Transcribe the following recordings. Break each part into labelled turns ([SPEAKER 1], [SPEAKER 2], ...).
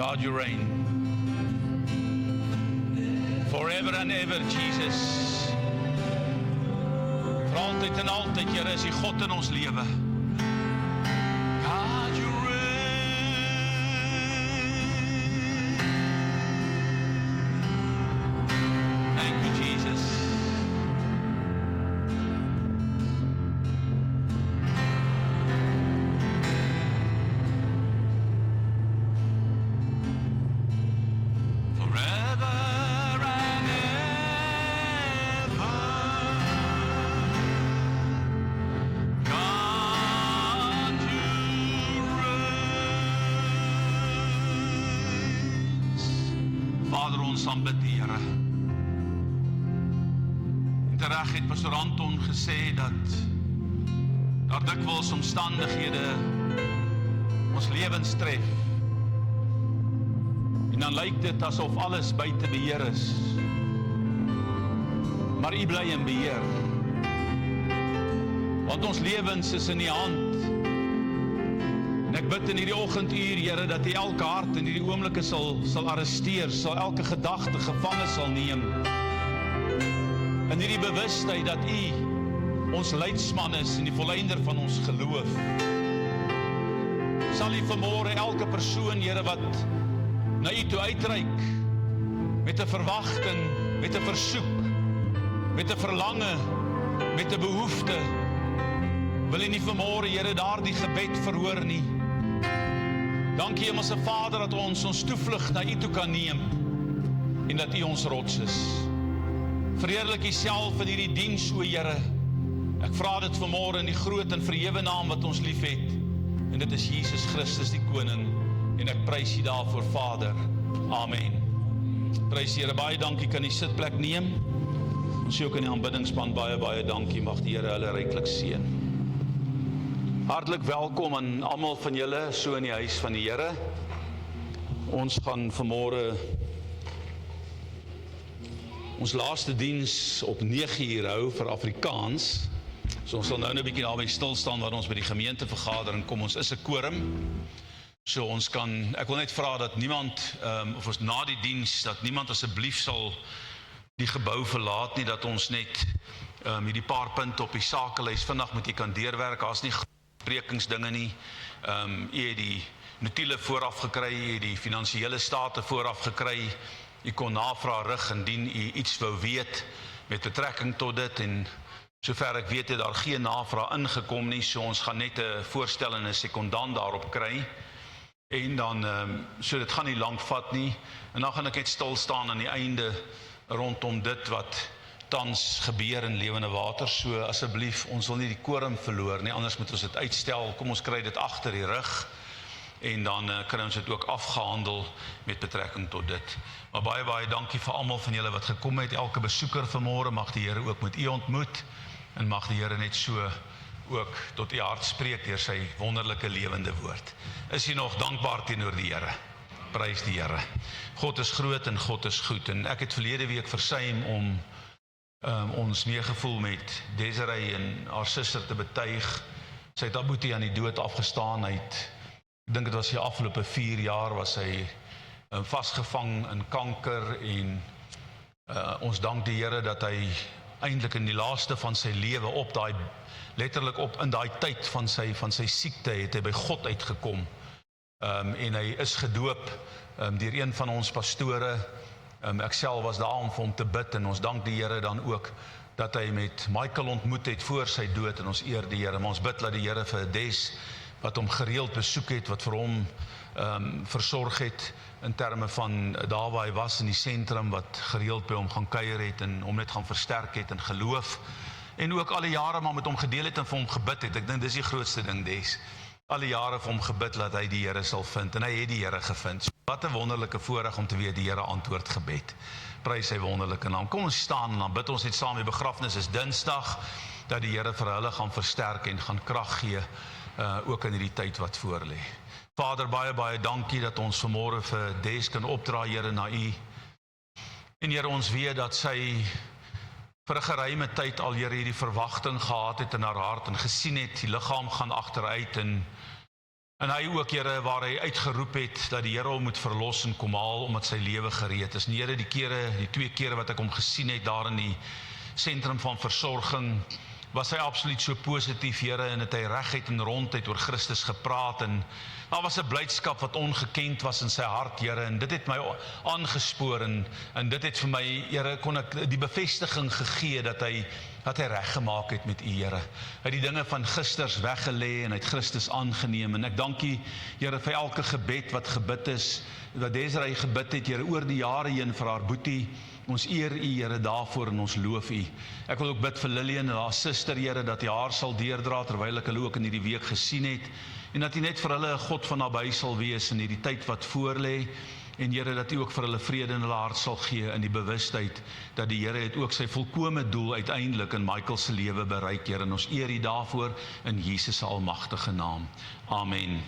[SPEAKER 1] God, you reign. Forever and ever, Jesus. Vir altyd en altyd, Here, is die God in ons lewe. God, you reign. Thank you, Jesus. Vader, ons aanbid die Here. En tereg het Pastor Anton gesê dat daar dikwels omstandighede ons lewens tref. En dan lyk dit asof alles buite beheer is. Maar U bly in beheer. Want ons lewens is in die hand. En ek bid in hierdie oggenduur, Here, dat U elke hart in hierdie oomblikke sal arresteer, sal elke gedagte gevange sal neem. In hierdie bewustheid dat U ons leidsman is en die volleinder van ons geloof. Sal U vanmôre elke persoon, Here, wat na U toe uitreik, met 'n verwagting, met 'n versoek, met 'n verlange, met 'n behoefte, wil U nie vanmôre, Here, daardie gebed verhoor nie. Dankie, Hemelse Vader, dat ons toevlug na U toe kan neem en dat U ons rots is. Verheerlik U self in hierdie diens, o Here. Ek vra dit vanmôre in die groot en verhewe naam wat ons lief het. En dit is Jesus Christus die Koning. En ek prys U daarvoor, Vader. Amen. Prys Here, baie dankie, kan U sitplek neem. Ons sê ook in die aanbiddingspan baie dankie, mag die Here hulle ryklik seën. Hartlik welkom aan almal van julle so in die huis van die Here. Ons gaan vanmôre ons laaste diens op 9:00 hou vir Afrikaans. So ons sal nou 'n bietjie daarby stil staan waar ons by die gemeentevergadering kom. Ons is 'n quorum. So ons kan, ek wil net vra dat niemand, of ons na die diens, dat niemand asseblief sal die gebou verlaat nie, dat ons net hierdie paar punte op die sakelys vinnig met U kan deurwerk. Daar's nie besprekingsdinge nie. U het die notiele vooraf gekry, u het die finansiële state vooraf gekry. U kon navraag rig indien u iets wou weet met betrekking tot dit, en sover ek weet het daar geen navraag ingekom nie, so ons gaan net 'n voorstel en 'n sekondant daarop kry. En dan, so dit gaan nie lank vat nie, en dan gaan ek net stil staan aan die einde rondom dit wat tans gebeur in Lewende Water. So asseblief, ons wil nie die quorum verloor nie, anders moet ons dit uitstel. Kom ons kry dit agter die rug, en dan kry ons dit ook afgehandel met betrekking tot dit. Maar baie dankie vir almal van julle wat gekom het, elke besoeker vanmôre, mag die Here ook met u ontmoet, en mag die Here net so ook tot u hart spreek deur sy wonderlike lewende woord. Is u nog dankbaar teenoor die Here? Prys die Here. God is groot en God is goed, en ek het verlede week versuim om ons meegevoel met Desiree en haar suster te betuig. Sy het Abuti aan die dood afgestaan. Ek dink dit was die afgelope 4 jaar was sy vasgevang in kanker, en ons dank die Here dat hy eintlik in die laaste van sy lewe letterlik in daai tyd van sy siekte het hy by God uitgekom, en hy is gedoop deur een van ons pastore. Ek self was daar om vir hom te bid, en ons dank die Here dan ook dat hy met Michael ontmoet het voor sy dood, en ons eer die Here. Maar ons bid dat die Here vir Des, wat hom gereeld besoek het, wat vir hom versorg het in terme van daar waar hy was in die sentrum, wat gereeld by hom gaan kuier het en hom net gaan versterk het in geloof, en ook alle jare maar met hom gedeel het en vir hom gebid het. Ek dink dis die grootste ding, Des. Alle jare vir hom gebid dat hy die Here sal vind, en hy het die Here gevind. So, wat 'n wonderlike voorreg om te weet die Here antwoord gebed. Prys sy wonderlike naam. Kom ons staan en dan bid ons net saam. Die begrafnis is Dinsdag, dat die Here vir hulle gaan versterk en gaan krag gee, ook in hierdie tyd wat voor lê. Vader, baie dankie dat ons vanmôre vir Des kan opdra, Here, na U. En Here, ons weet dat sy vir 'n geruime tyd al, Here, hierdie verwagting gehad het in haar hart en gesien het, die liggaam gaan agteruit, en En hy ook, Here, waar hy uitgeroep het dat die Here hom moet verlos en kom haal omdat sy lewe gereed is. En Here, die 2 kere wat ek hom gesien het daar in die sentrum van versorging, was hy absoluut so positief, Here, en het hy reguit en ronduit oor Christus gepraat, en daar was 'n blydskap wat ongekend was in sy hart, Here, en dit het my aangespoor, en dit het vir my, Here, kon ek die bevestiging gegee dat hy reggemaak het met U, Here. Hy het die dinge van gisters weggelê en hy het Christus aangeneem, en ek dank U, Here, vir elke gebed wat gebid is, wat Desiree gebid het, Here, oor die jare heen vir haar boetie. Ons eer U, Here, daarvoor en ons loof U. Ek wil ook bid vir Lillian en haar suster, Here, dat U haar sal deurdra terwyl ek hulle ook in hierdie week gesien het, en dat U net vir hulle 'n God van naby sal wees in hierdie tyd wat voorlê, en Here, dat U ook vir hulle vrede in hulle hart sal gee in die bewustheid dat die Here het ook sy volkome doel uiteindelik in Michael se lewe bereik, Here, en ons eer U daarvoor in Jesus se almagtige naam. Amen.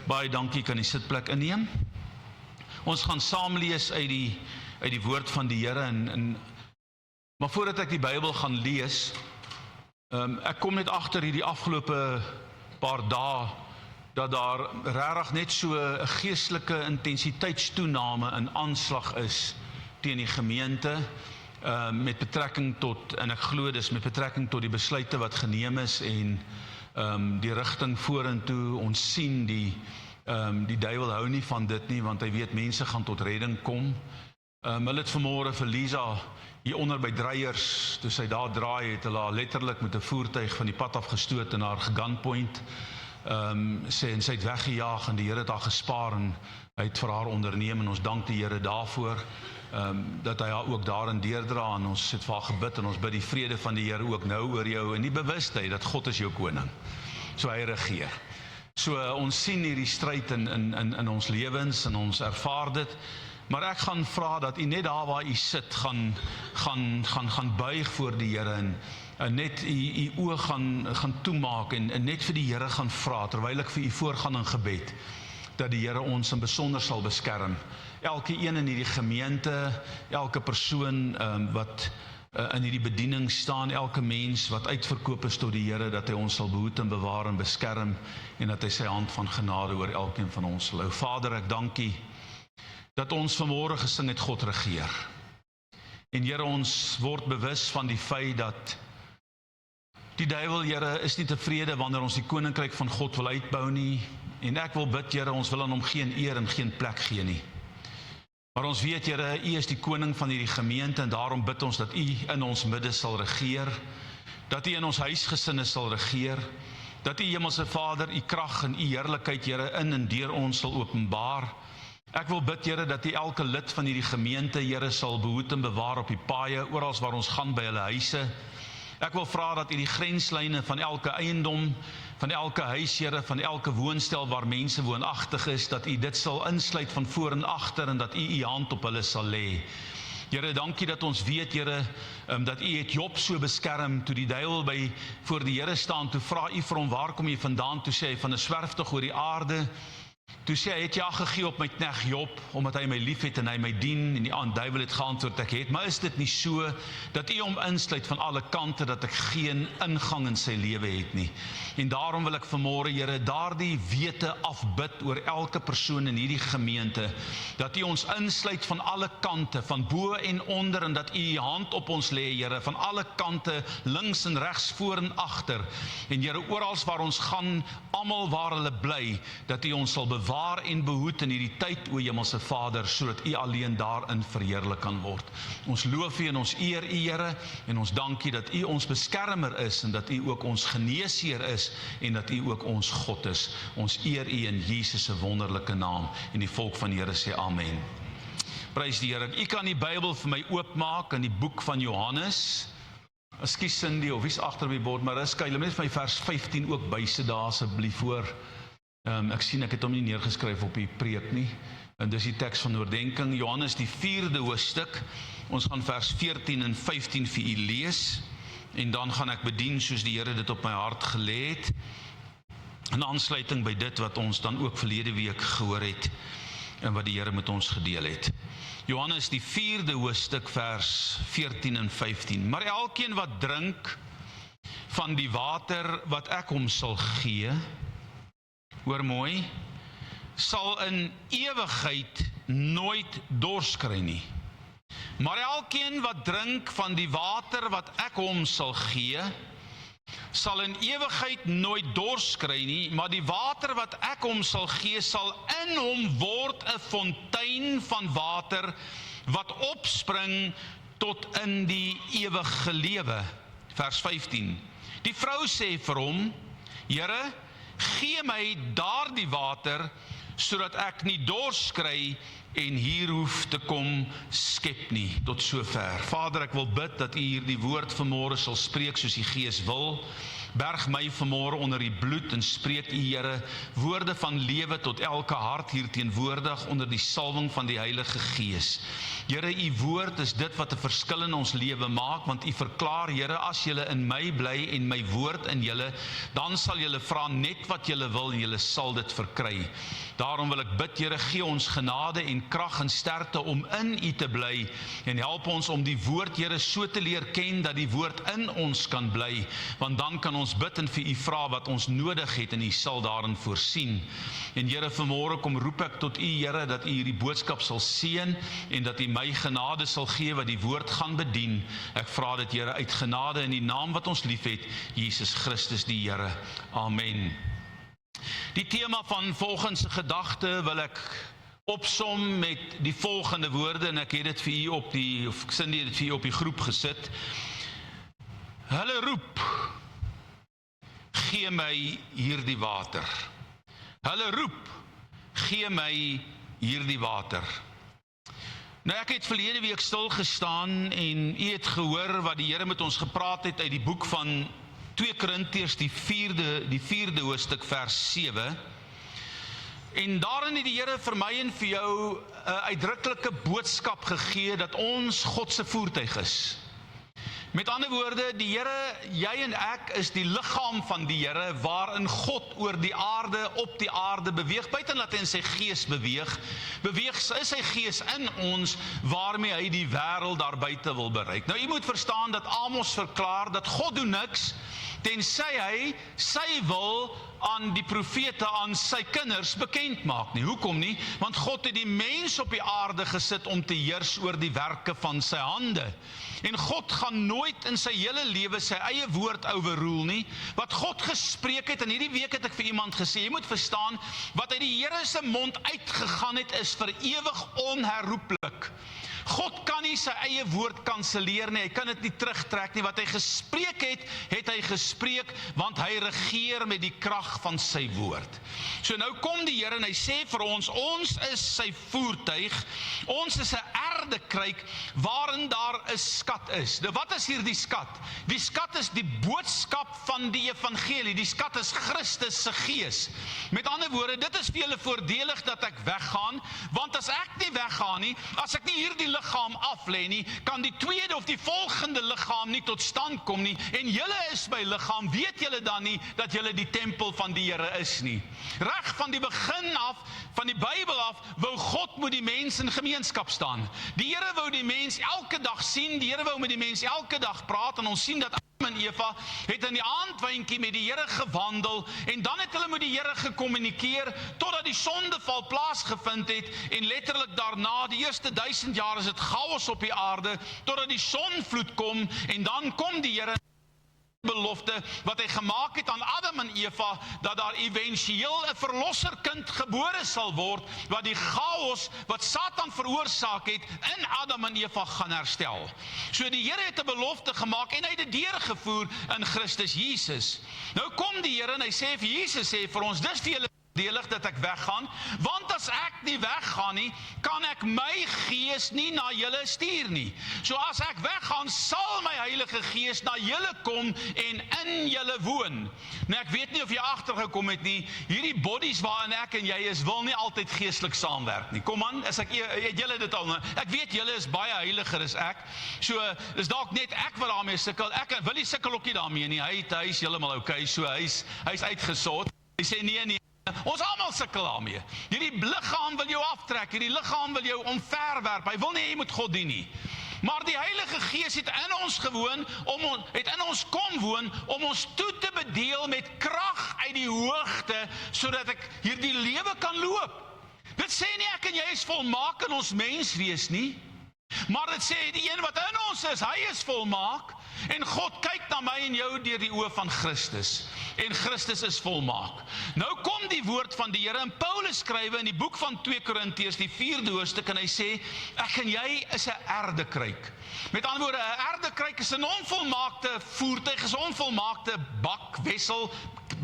[SPEAKER 1] Baie dankie, kan die sitplek inneem. Ons gaan saam lees uit die woord van die Here, maar voordat ek die Bybel gaan lees, ek kom net agter hierdie afgelope paar dae, dat daar regtig net so 'n geestelike intensiteitstoename in aanslag is teen die gemeente, met betrekking tot, en ek glo dis met betrekking tot die besluite wat geneem is, en die rigting vorentoe. Ons sien die duiwel hou nie van dit nie, want hy weet mense gaan tot redding kom. Hulle het vanmôre vir Lisa hier onder by Dreyers, toe sy daar draai, het hulle haar letterlik met 'n voertuig van die pad afgestoot en haar gegunpoint, en sy het weggejaag, en die Here het haar gespaar, en hy het vir haar onderneem, en ons dank die Here daarvoor, dat hy haar ook daarin deurdra, en ons het vir haar gebid, en ons bid die vrede van die Here ook nou oor jou, en die bewustheid dat God is jou koning, so hy regeer. So ons sien hierdie stryd in ons lewens, en ons ervaar dit, maar ek gaan vra dat U net daar waar U sit, gaan buig voor die Here, en net U oë gaan toemaak, en net vir die Here gaan vra, terwyl ek vir U voorgaan in gebed, dat die Here ons in besonder sal beskerm. Elke een in hierdie gemeente, elke persoon wat in hierdie bediening staan, elke mens wat uitverkoop is tot die Here, dat hy ons sal behoed en bewaar en beskerm, en dat hy sy hand van genade oor elkeen van ons sal hou. Vader, ek dank U dat ons vanmôre gesing het, God regeer. En Here, ons word bewus van die feit dat die duiwel, Here, is nie tevrede wanneer ons die koninkryk van God wil uitbou nie, en ek wil bid, Here, ons wil aan hom geen eer en geen plek gee nie. Maar ons weet, Here, U is die koning van hierdie gemeente, en daarom bid ons dat U in ons midde sal regeer, dat U in ons huisgesinne sal regeer, dat U, Hemelse Vader, U krag en U heerlikheid, Here, in en deur ons sal openbaar. Ek wil bid, Here, dat U elke lid van hierdie gemeente, Here, sal behoed en bewaar op die paaie, oral waar ons gaan by hulle huise. Ek wil vra dat U die grenslyne van elke eiendom, van elke huis, Here, van elke woonstel waar mense woonagtig is, dat U dit sal insluit van voor en agter, en dat U U hand op hulle sal lê. Here, dankie dat ons weet, Here, dat U het Job so beskerm, toe die duiwel voor die Here staan, toe vra U vir hom, waar kom jy vandaan? Toe sê hy, van 'n swerftog oor die aarde. Toe sê hy, het jag gegee op my knegt Job, omdat hy my lief het en hy my dien, en die duiwel het geantwoord, ek het, maar is dit nie so, dat U hom insluit van alle kante, dat ek geen ingang in sy lewe het nie? En daarom wil ek vanmôre, Here, daardie wete afbid oor elke persoon in hierdie gemeente, dat U ons insluit van alle kante, van bo en onder, en dat U U hand op ons lê, Here, van alle kante, links en regs, voor en agter, en Here, oral waar ons gaan, almal waar hulle bly, dat U ons sal bewaar en behoed in hierdie tyd, o Hemelse Vader, sodat U alleen daarin verheerlik kan word. Ons loof U en ons eer U, Here, en ons dank U dat U ons beskermer is, en dat U ook ons geneesheer is, en dat U ook ons God is. Ons eer U in Jesus se wonderlike naam, en die volk van die Here sê amen. Prys die Here. U kan die Bybel vir my oopmaak in die boek van Johannes. Ekskuus Cindy, of wie's agter my bord, maar Mariska, jy moet net vir my vers 15 ook bysit daar asseblief voor. Ek sien ek het hom nie neergeskryf op die preek nie, en dis die teks van oordenking, Johannes die 4de hoofstuk. Ons gaan vers 14 en 15 vir u lees, en dan gaan ek bedien soos die Here dit op my hart gelê het, in aansluiting by dit wat ons dan ook verlede week gehoor het, en wat die Here met ons gedeel het. Johannes die 4de hoofstuk vers 14 en 15. Maar elkeen wat drink van die water wat ek hom sal gee, hoor mooi, sal in ewigheid nooit dors kry nie. Maar elkeen wat drink van die water wat ek hom sal gee, sal in ewigheid nooit dors kry nie, maar die water wat ek hom sal gee, sal in hom word 'n fontein van water, wat opspring tot in die ewige lewe. Vers 15. Die vrou sê vir hom, Here, gee my daardie water, sodat ek nie dors kry en hier hoef te kom skep nie. Tot sover. Vader, ek wil bid dat U hierdie woord vanmôre sal spreek soos die Gees wil. Berg my vanmôre onder U bloed en spreek U, Here, woorde van lewe tot elke hart hier teenwoordig onder die salwing van die Heilige Gees. Here, U woord is dit wat 'n verskil in ons lewe maak, want U verklaar, Here, as julle in my bly en my woord in julle, dan sal julle vra net wat julle wil en julle sal dit verkry. Daarom wil ek bid, Here, gee ons genade en krag en sterkte om in U te bly en help ons om die woord, Here, so te leer ken dat die woord in ons kan bly, want dan kan ons bid en vir U vra wat ons nodig het en U sal daarin voorsien. En Here, vanmôre kom roep ek tot U, Here, dat U hierdie boodskap sal seën en dat U my genade sal gee wat die woord gaan bedien. Ek vra dit, Here, uit genade in die naam wat ons liefhet, Jesus Christus die Here. Amen. Die tema van volgens se gedagte wil ek opsom met die volgende woorde, en ek het dit vir u op die, of Cindy het dit vir u op die groep gesit. Hulle roep, gee my hierdie water. Hulle roep, gee my hierdie water. Nou, ek het verlede week stil gestaan en u het gehoor wat die Here met ons gepraat het uit die boek van 2 Korintiërs, die vierde hoofstuk vers 7. En daarin het die Here vir my en vir jou 'n uitdruklike boodskap gegee dat ons God se voertuig is. Met ander woorde, die Here, jy en ek is die liggaam van die Here waarin God oor die aarde, op die aarde beweeg, buiten laat hy in sy gees beweeg is sy gees in ons waarmee hy die wêreld daar buite wil bereik. Nou, jy moet verstaan dat Amos verklaar dat God doen niks tensy hy sy wil aan die profete, aan sy kinders bekend maak nie. Hoekom nie? Want God het die mens op die aarde gesit om te heers oor die werke van sy hande. En God gaan nooit in sy hele lewe sy eie woord overrule nie. Wat God gespreek het, en hierdie week het ek vir iemand gesê, jy moet verstaan, wat uit die Here se mond uitgegaan het, is vir ewig onherroepelik. God kan nie sy eie woord kanselleer nie, hy kan dit nie terugtrek nie. Wat hy gespreek het, het hy gespreek, want hy regeer met die krag van sy woord. So nou kom die Here en hy sê vir ons is sy voertuig, ons is 'n erdekruik waarin daar 'n skat is. Nou, wat is hier die skat? Die skat is die boodskap van die evangelie, die skat is Christus se gees. Met ander woorde, dit is vir julle voordelig dat ek weggaan, want as ek nie weggaan nie, as ek nie hierdie liggaam aflê nie, kan die tweede of die volgende liggaam nie tot stand kom nie, en julle is my liggaam, weet julle dan nie, dat julle die tempel van die Here is nie. Reg van die begin af, van die Bybel af, wou God moet die mens in gemeenskap staan. Die Here wou die mens elke dag sien, die Here wou met die mens elke dag praat, en ons sien dat Adam en Eva het in die aandwyntjie met die Here gewandel, en dan het hulle met die Here gekommunikeer, totdat die sondeval plaasgevind het, en letterlik daarna, die eerste 1000 jaar is dit chaos op die aarde, totdat die sonvloed kom, en dan kom die Here belofte wat hy gemaak het aan Adam en Eva, dat daar eventueel 'n verlosserkind gebore sal word, wat die chaos wat Satan veroorsaak het, in Adam en Eva gaan herstel. So die Here het 'n belofte gemaak, en hy het dit deurgevoer in Christus Jesus. Nou kom die Here en hy sê vir Jesus, sê vir ons, dis vir julle voordelig dat ek weggaan, want as ek nie weggaan nie, kan ek my gees nie na julle stuur nie. So as ek weggaan, sal my Heilige Gees na julle kom en in julle woon. Nou, ek weet nie of jy agtergekom het nie, hierdie bodies waarin ek en jy is, wil nie altyd geestelik saamwerk nie. Kom aan, as ek het julle dit al, ek weet julle is baie heiliger as ek, so is dalk net ek wat daarmee sukkel. Ek wil nie sukkel ook nie daarmee nie, hy is heeltemal okay, so hy's uitgesort. Hy sê nee, ons almal sukkel daarmee. Hierdie liggaam wil jou aftrek, hierdie liggaam wil jou omverwerp, hy wil nie jy moet God dien nie. Maar die Heilige Gees het in ons gewoon, het in ons kom woon, om ons toe te bedeel met krag uit die hoogte, sodat ek hierdie lewe kan loop. Dit sê nie ek en jy is volmaak in ons menswees nie, maar dit sê die een wat in ons is, hy is volmaak, en God kyk na my en jou deur die oë van Christus, en Christus is volmaak. Nou kom die woord van die Here, en Paulus skrywe in die boek van 2 Korintiërs, die 4de hoofstuk, en hy sê, ek en jy is 'n erdekruik. Met ander woorde, 'n erdekruik is 'n onvolmaakte voertuig, is 'n onvolmaakte bak, wessel,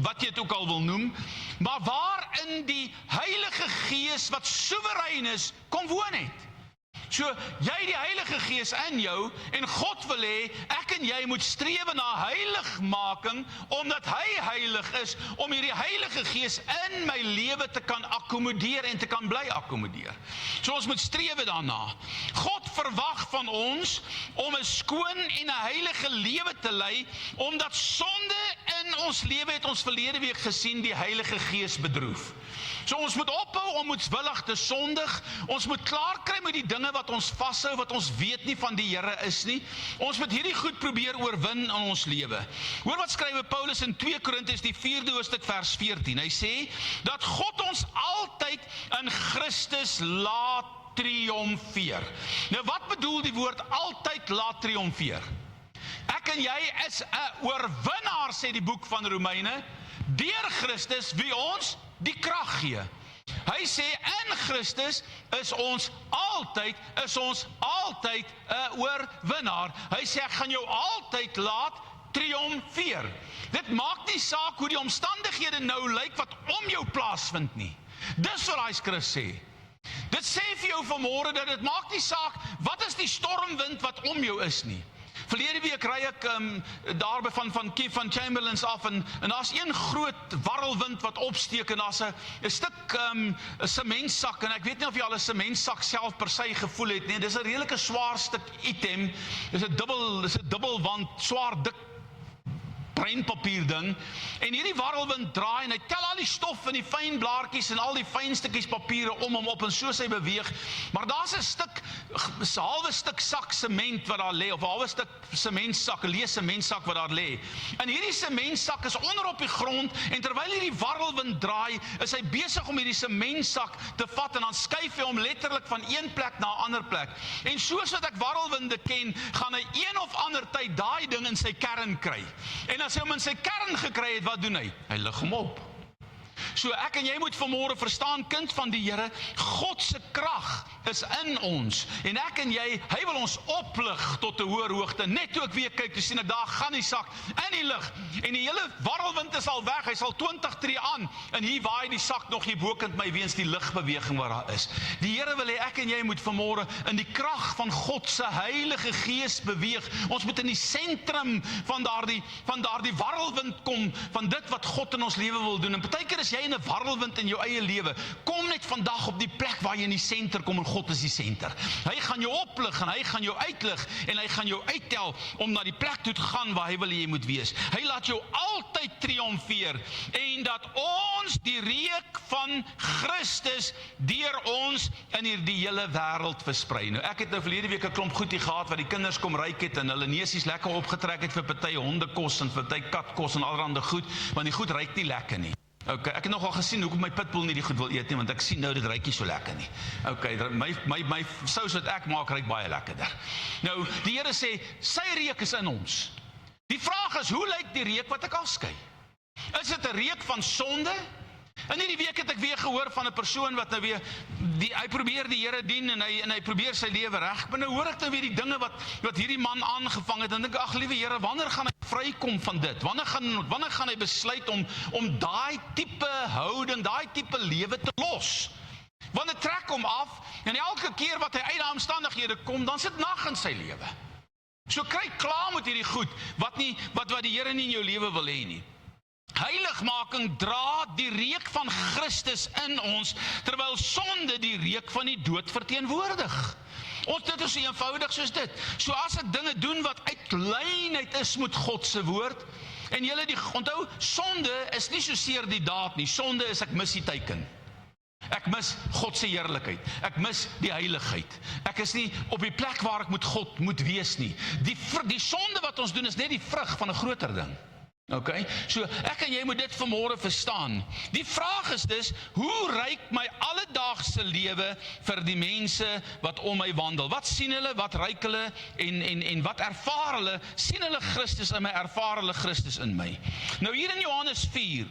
[SPEAKER 1] wat jy het ook al wil noem, maar waarin die Heilige Gees, wat soewerein is, kom woon het. So, jy die Heilige Gees in jou, en God wil hê, ek en jy moet strewe na heiligmaking, omdat hy heilig is, om hierdie Heilige Gees in my lewe te kan akkommodeer, en te kan bly akkommodeer. So ons moet strewe daarna. God verwag van ons, om 'n skoon en 'n heilige lewe te lei, omdat sonde in ons lewe, het ons verlede week gesien, die Heilige Gees bedroef. So ons moet ophou om moetswillig te sondig, ons moet klaar kry met die dinge wat ons vashou, wat ons weet nie van die Here is nie. Ons moet hierdie goed probeer oorwin in ons lewe. Hoor wat skrywe Paulus in 2 Korintiërs die 4de hoofstuk vers 14. Hy sê, dat God ons altyd in Christus laat triomfeer. Nou wat bedoel die woord altyd laat triomfeer? Ek en jy is 'n oorwinnaar, sê die boek van Romeine, deur Christus wie ons die krag gee. Hy sê, in Christus is ons altyd 'n oorwinnaar. Hy sê, ek gaan jou altyd laat triomfeer. Dit maak nie saak hoe die omstandighede nou lyk wat om jou plaasvind nie. Dis wat hy skrif sê. Dit sê vir jou vanmôre dat dit maak nie saak wat is die stormwind wat om jou is nie. Verlede week ry ek daarby van Keith van Chamberlains af, en daar's een groot warrelwind wat opsteek, en daar's 'n stuk sementsak, en ek weet nie of jy al 'n sementsak self per se gevoel het nie. Dis 'n redelike swaar stuk item. Dis 'n dubbelwand, swaar dik breinpapier ding, en hierdie warrelwind draai, en hy tel al die stof en die fyn blaartjies en al die fyn stukkies papiere om hom op, en so sy beweeg, maar daar's 'n halwe stuk sak sement wat daar lê, of 'n halwe stuk sementsak, 'n leë sementsak wat daar lê, en hierdie sementsak is onder op die grond, en terwyl hierdie warrelwind draai, is hy besig om hierdie sementsak te vat, en dan skuif hy hom letterlik van een plek na 'n ander plek, en soos wat ek warrelwinde ken, gaan hy een of ander tyd daai ding in sy kern kry, en as hy hom in sy kern gekry het, wat doen hy? Hy lig hom op. So ek en jy moet vanmôre verstaan, kind van die Here, God se krag is in ons, en ek en jy, hy wil ons oplig tot 'n hoër hoogte. Net toe ek weer kyk, toe sien ek, daar gaan die sak in die lug, en die hele warrelwind is al weg, hy sal 20 tree aan, en hier waai die sak nog hier bokant my weens die ligbeweging wat daar is. Die Here wil hê ek en jy moet vanmôre in die krag van God se Heilige Gees beweeg. Ons moet in die sentrum van daardie warrelwind kom, van dit wat God in ons lewe wil doen. En partykeer is jy in 'n warrelwind in jou eie lewe. Kom net vandag op die plek waar jy in die senter kom, en God is die senter. Hy gaan jou oplig, en hy gaan jou uitlig, en hy gaan jou uittel om na die plek toe te gaan waar hy wil hê jy moet wees. Hy laat jou altyd triomfeer, en dat ons die reuk van Christus deur ons in hierdie hele wêreld versprei. Nou ek het nou verlede week 'n klomp goed hier gehad wat die kinders kom ryk het, en hulle neusies lekker opgetrek het vir party hondekos en vir party katkos en allerlei goed, want die goed ruik nie lekker nie. Okay, ek het nogal gesien hoekom my pitbull nie die goed wil eet nie, want ek sien nou dit ruik nie so lekker nie. Okay, my sous wat ek maak ruik baie lekkerder. Nou, die Here sê, sy reuk is in ons. Die vraag is, hoe lyk die reuk wat ek afskei? Is dit 'n reuk van sonde? In hierdie week het ek weer gehoor van 'n persoon wat nou weer, hy probeer die Here dien, en hy probeer sy lewe reg. Maar nou hoor ek nou weer die dinge wat hierdie man aangevang het, en dink ek, ag liewe Here, wanneer gaan hy vrykom van dit? Wanneer gaan hy besluit om daai tipe houding, daai tipe lewe te los? Want dit trek hom af, en elke keer wat hy uit daai omstandighede kom, dan sit nag in sy lewe. So kry klaar met hierdie goed, wat die Here nie in jou lewe wil hê nie. Heiligmaking dra die reuk van Christus in ons, terwyl sonde die reuk van die dood verteenwoordig. Dit is so eenvoudig soos dit. So as ek dinge doen wat uit lynheid is met God se woord, en julle onthou, sonde is nie so seer die daad nie, sonde is ek mis die teiken. Ek mis God se heerlikheid. Ek mis die heiligheid. Ek is nie op die plek waar ek met God moet wees nie. Die sonde wat ons doen is net die vrug van 'n groter ding. Okay? So ek en jy moet dit vanmôre verstaan. Die vraag is dus, hoe ryk my alledaagse lewe vir die mense wat om my wandel? Wat sien hulle, wat ryk hulle en wat ervaar hulle? Sien hulle Christus in my, ervaar hulle Christus in my? Nou hier in Johannes 4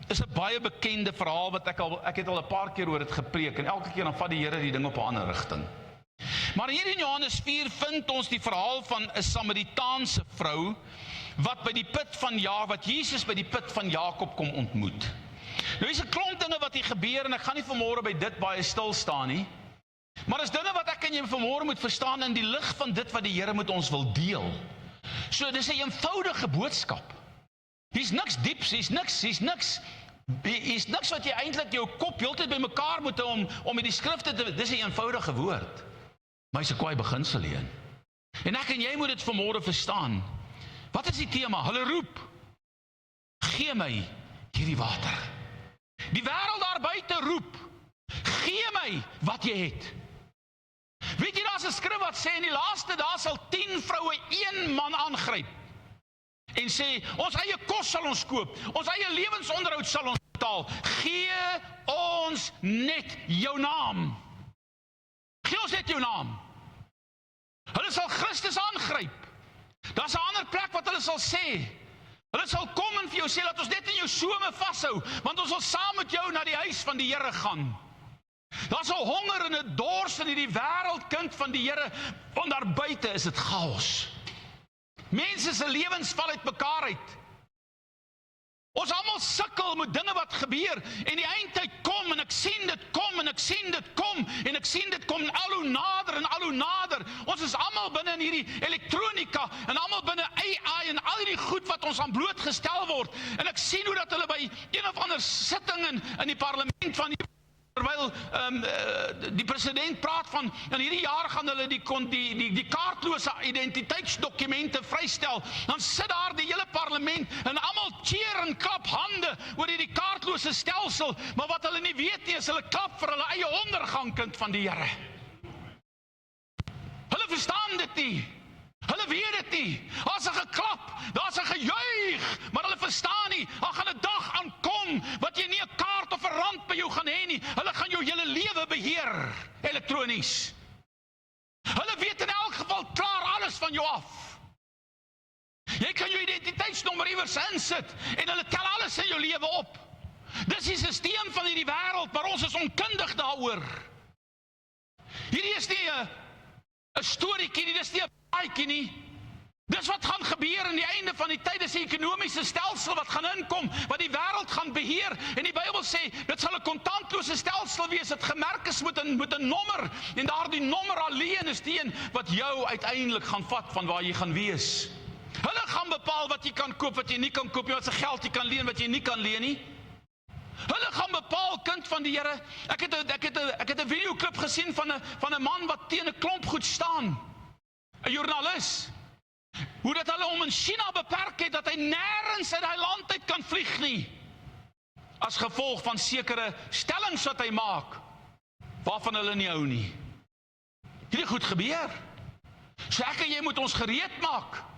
[SPEAKER 1] is 'n baie bekende verhaal wat ek het al 'n paar keer oor dit gepreek en elke keer dan vat die Here die ding op 'n ander rigting. Maar hier in Johannes 4 vind ons die verhaal van 'n Samaritaanse vrou wat Jesus by die put van Jakob kom ontmoet. Nou is 'n klomp dinge wat hier gebeur en ek gaan nie vanmôre by dit baie stil staan nie. Maar is dinge wat ek en jy vanmôre moet verstaan in die lig van dit wat die Here met ons wil deel. So dis 'n eenvoudige boodskap. Hier's niks dieps, hier's niks wat jy eintlik jou kop heeltyd bymekaar moet hou om met die skrifte te, dis 'n eenvoudige woord. Maar hy's 'n kwaai beginsel hierin. En ek en jy moet dit vanmôre verstaan. Wat is die tema? Hulle roep, gee my hierdie water. Die wêreld daar buite roep, gee my wat jy het. Weet jy, daar's 'n skrif wat sê in die laaste dae sal 10 vroue een man aangryp en sê, ons eie kos sal ons koop, ons eie lewensonderhoud sal ons betaal. Gee ons net jou naam. Gee ons net jou naam. Hulle sal Christus aangryp. Daar's 'n ander plek wat hulle sal sê. Hulle sal kom en vir jou sê, laat ons net in jou some vashou, want ons wil saam met jou na die huis van die Here gaan. Daar's 'n honger en 'n dors in hierdie wêreld, kind van die Here, want daar buite is dit chaos. Mense se lewens val uit mekaar uit. Ons almal sukkel met dinge wat gebeur en die eindtyd kom en ek sien dit kom en ek sien dit kom en ek sien dit kom al hoe nader en al hoe nader. Ons is almal binne in hierdie elektronika en almal binne AI en al hierdie goed wat ons aan blootgestel word. En ek sien hoe dat hulle by een of ander sitting in die parlement van die terwyl die president praat van, in hierdie jaar gaan hulle die kaartlose identiteitsdokumente vrystel, dan sit daar die hele parlement en almal cheer en klap hande oor hierdie kaartlose stelsel, maar wat hulle nie weet nie is hulle klap vir hulle eie ondergang, kind van die Here. Hulle verstaan dit nie. Hulle weet dit nie. Daar's 'n geklap, daar's 'n gejuig, maar hulle verstaan nie. Daar gaan 'n dag aankom wat jy nie 'n kaart of 'n rand by jou gaan hê nie. Hulle gaan jou hele lewe beheer elektronies. Hulle weet in elk geval klaar alles van jou af. Jy kan jou identiteitsnommer iewers insit en hulle tel alles in jou lewe op. Dis die stelsel van hierdie wêreld, maar ons is onkundig daaroor. Hierdie is nie 'n storieetjie nie, dis nie 'n paadjie nie. Dis wat gaan gebeur aan die einde van die tyd, dis 'n ekonomiese stelsel wat gaan inkom, wat die wêreld gaan beheer. En die Bybel sê, dit sal 'n kontantlose stelsel wees, dit gemerk is met 'n nommer, en daardie nommer alleen is die een wat jou uiteindelik gaan vat van waar jy gaan wees. Hulle gaan bepaal wat jy kan koop, wat jy nie kan koop nie, wat se geld jy kan leen, wat jy nie kan leen nie. Hulle gaan bepaal, kind van die Here. Ek het 'n videoklip gesien van 'n man wat teen 'n klomp goed staan. 'n Joernalis. Hoe dat hulle hom in China beperk het, dat hy nêrens uit daai land uit kan vlieg nie. As gevolg van sekere stellings wat hy maak, waarvan hulle nie hou nie. Hierdie goed gebeur. So ek en jy moet ons gereed maak.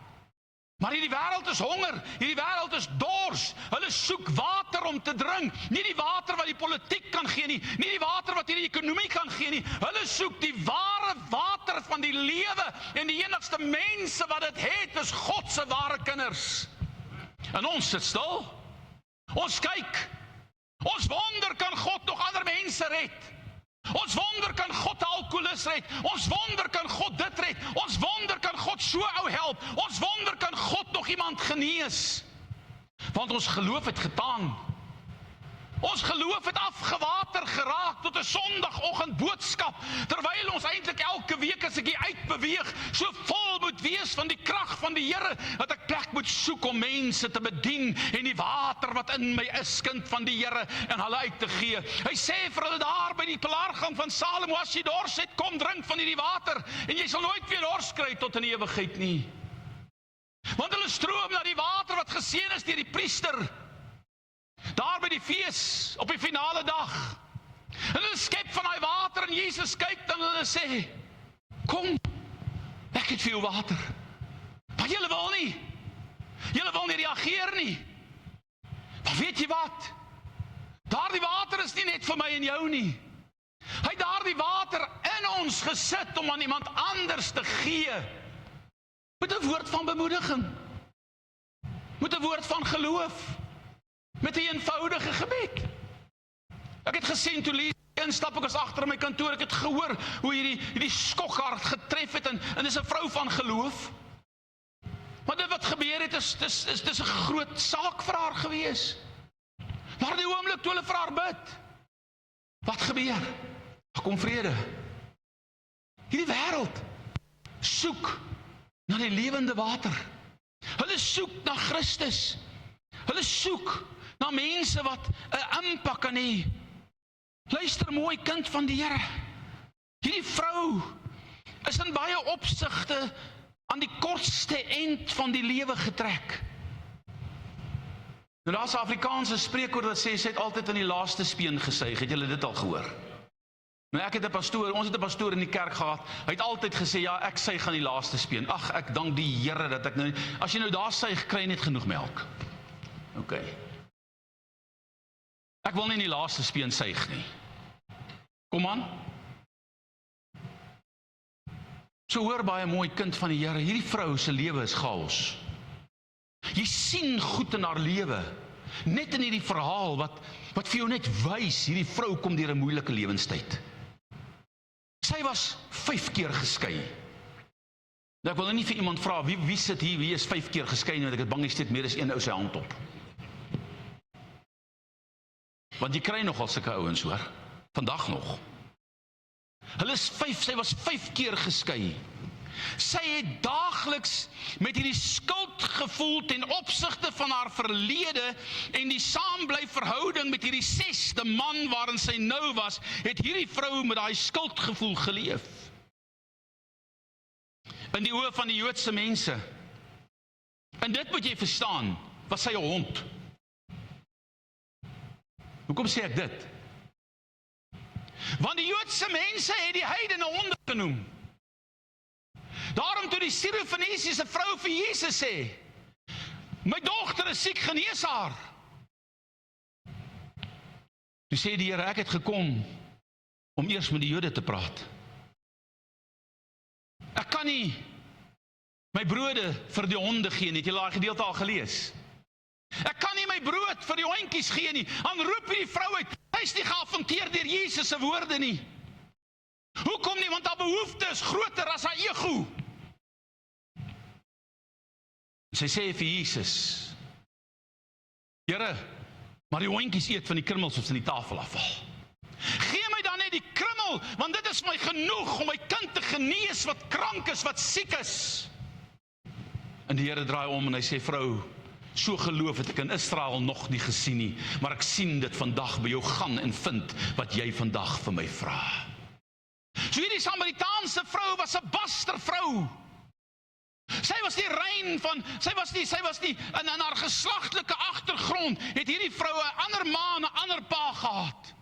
[SPEAKER 1] Maar hierdie wêreld is honger, hierdie wêreld is dors. Hulle soek water om te drink, nie die water wat die politiek kan gee nie, nie die water wat hierdie ekonomie kan gee nie. Hulle soek die ware water van die lewe, en die enigste mense wat dit het is God se ware kinders. En ons sit stil. Ons kyk. Ons wonder, kan God nog ander mense red? Ons wonder, kan God 'n alkoholist red? Ons wonder, kan God dit red? Ons wonder, kan God so ou help? Ons wonder, kan God nog iemand genees? Want ons geloof het getaan. Ons geloof het afgewater geraak tot 'n Sondagoggend boodskap, terwyl ons eintlik elke week as ek hier uitbeweeg, so vol moet wees van die krag van die Here, dat ek plek moet soek om mense te bedien en die water wat in my is, kind van die Here, en hulle uit te gee. Hy sê vir hulle daar by die pilaargang van Salomo, as jy dors het, kom drink van hierdie water, en jy sal nooit weer dors kry tot in ewigheid nie. Want hulle stroom na die water wat geseën is deur die priester, daar by die fees, op die finale dag. En hulle skep van daai water en Jesus kyk dan en hulle sê, kom, ek het vir jou water. Maar julle wil nie. Julle wil nie reageer nie. Maar weet jy wat? Daardie water is nie net vir my en jou nie. Hy het daardie water in ons gesit om aan iemand anders te gee. Met 'n woord van bemoediging. Met 'n woord van geloof. Met 'n eenvoudige gebed. Ek het gesien toe Lies instap, ek was agter in my kantoor, ek het gehoor hoe hierdie skokhard getref het en dis 'n vrou van geloof. Maar dit wat gebeur het is 'n groot saak vir haar gewees. Maar die oomblik toe hulle vir haar bid, wat gebeur? Daar kom vrede. Hierdie wêreld soek na die lewende water. Hulle soek na Christus. Hulle soek na mense wat 'n impak kan hê. Luister mooi, kind van die Here. Hierdie vrou is in baie opsigte aan die kortste end van die lewe getrek. Nou daar's 'n Afrikaanse spreekwoord wat sê, sy het altyd in die laaste speen gesuig. Het julle dit al gehoor? Nou ek het 'n pastoor, ons het 'n pastoor in die kerk gehad. Hy het altyd gesê, ja, ek suig aan die laaste speen. Ag, ek dank die Here dat ek nou, as jy nou daar suig, kry jy net genoeg melk. OK. Ek wil nie in die laaste speen suig nie. Kom aan. So hoor baie mooi, kind van die Here, hierdie vrou se lewe is chaos. Jy sien goed in haar lewe, net in hierdie verhaal wat vir jou net wys, hierdie vrou kom deur 'n moeilike lewenstyd. Sy was 5 keer geskei. Nou ek wil nie vir iemand vra, wie sit hier, wie is 5 keer geskei, want ek het bang jy steek meer as een ou sy hand op. Want jy kry nogal sulke ouens hoor, vandag nog. Sy was 5 keer geskei. Sy het daagliks met hierdie skuldgevoel ten opsigte van haar verlede en die saambly verhouding met hierdie 6de man waarin sy nou was, het hierdie vrou met daai skuldgevoel geleef. In die oë van die Joodse mense. En dit moet jy verstaan, was sy 'n hond. Hoekom sê ek dit? Want die Joodse mense het die heidene honde genoem. Daarom toe die Sirofenisiese vrou vir Jesus sê, my dogter is siek, genees haar. Toe sê die Here, ek het gekom om eers met die Jode te praat. Ek kan nie my brode vir die honde gee nie, het julle daai gedeelte al gelees? Ek kan nie my brood vir die hondjies gee nie. Dan roep hierdie vrou uit, hy is nie geaffronteer deur Jesus se woorde nie. Hoekom nie? Want haar behoefte is groter as haar ego. Sy sê vir Jesus, Here, maar die hondjies eet van die krummels wat in die tafel afval. Gee my dan net die krummel, want dit is my genoeg om my kind te genees wat krank is, wat siek is. En die Here draai om en hy sê, vrou, so geloof het ek in Israel nog nie gesien nie, maar ek sien dit vandag by jou gaan en vind wat jy vandag vir my vra. So hierdie Samaritaanse vrou was 'n bastervrou. Sy was nie rein van, sy was nie in haar geslagtelike agtergrond het hierdie vrou 'n ander ma en 'n ander pa gehad.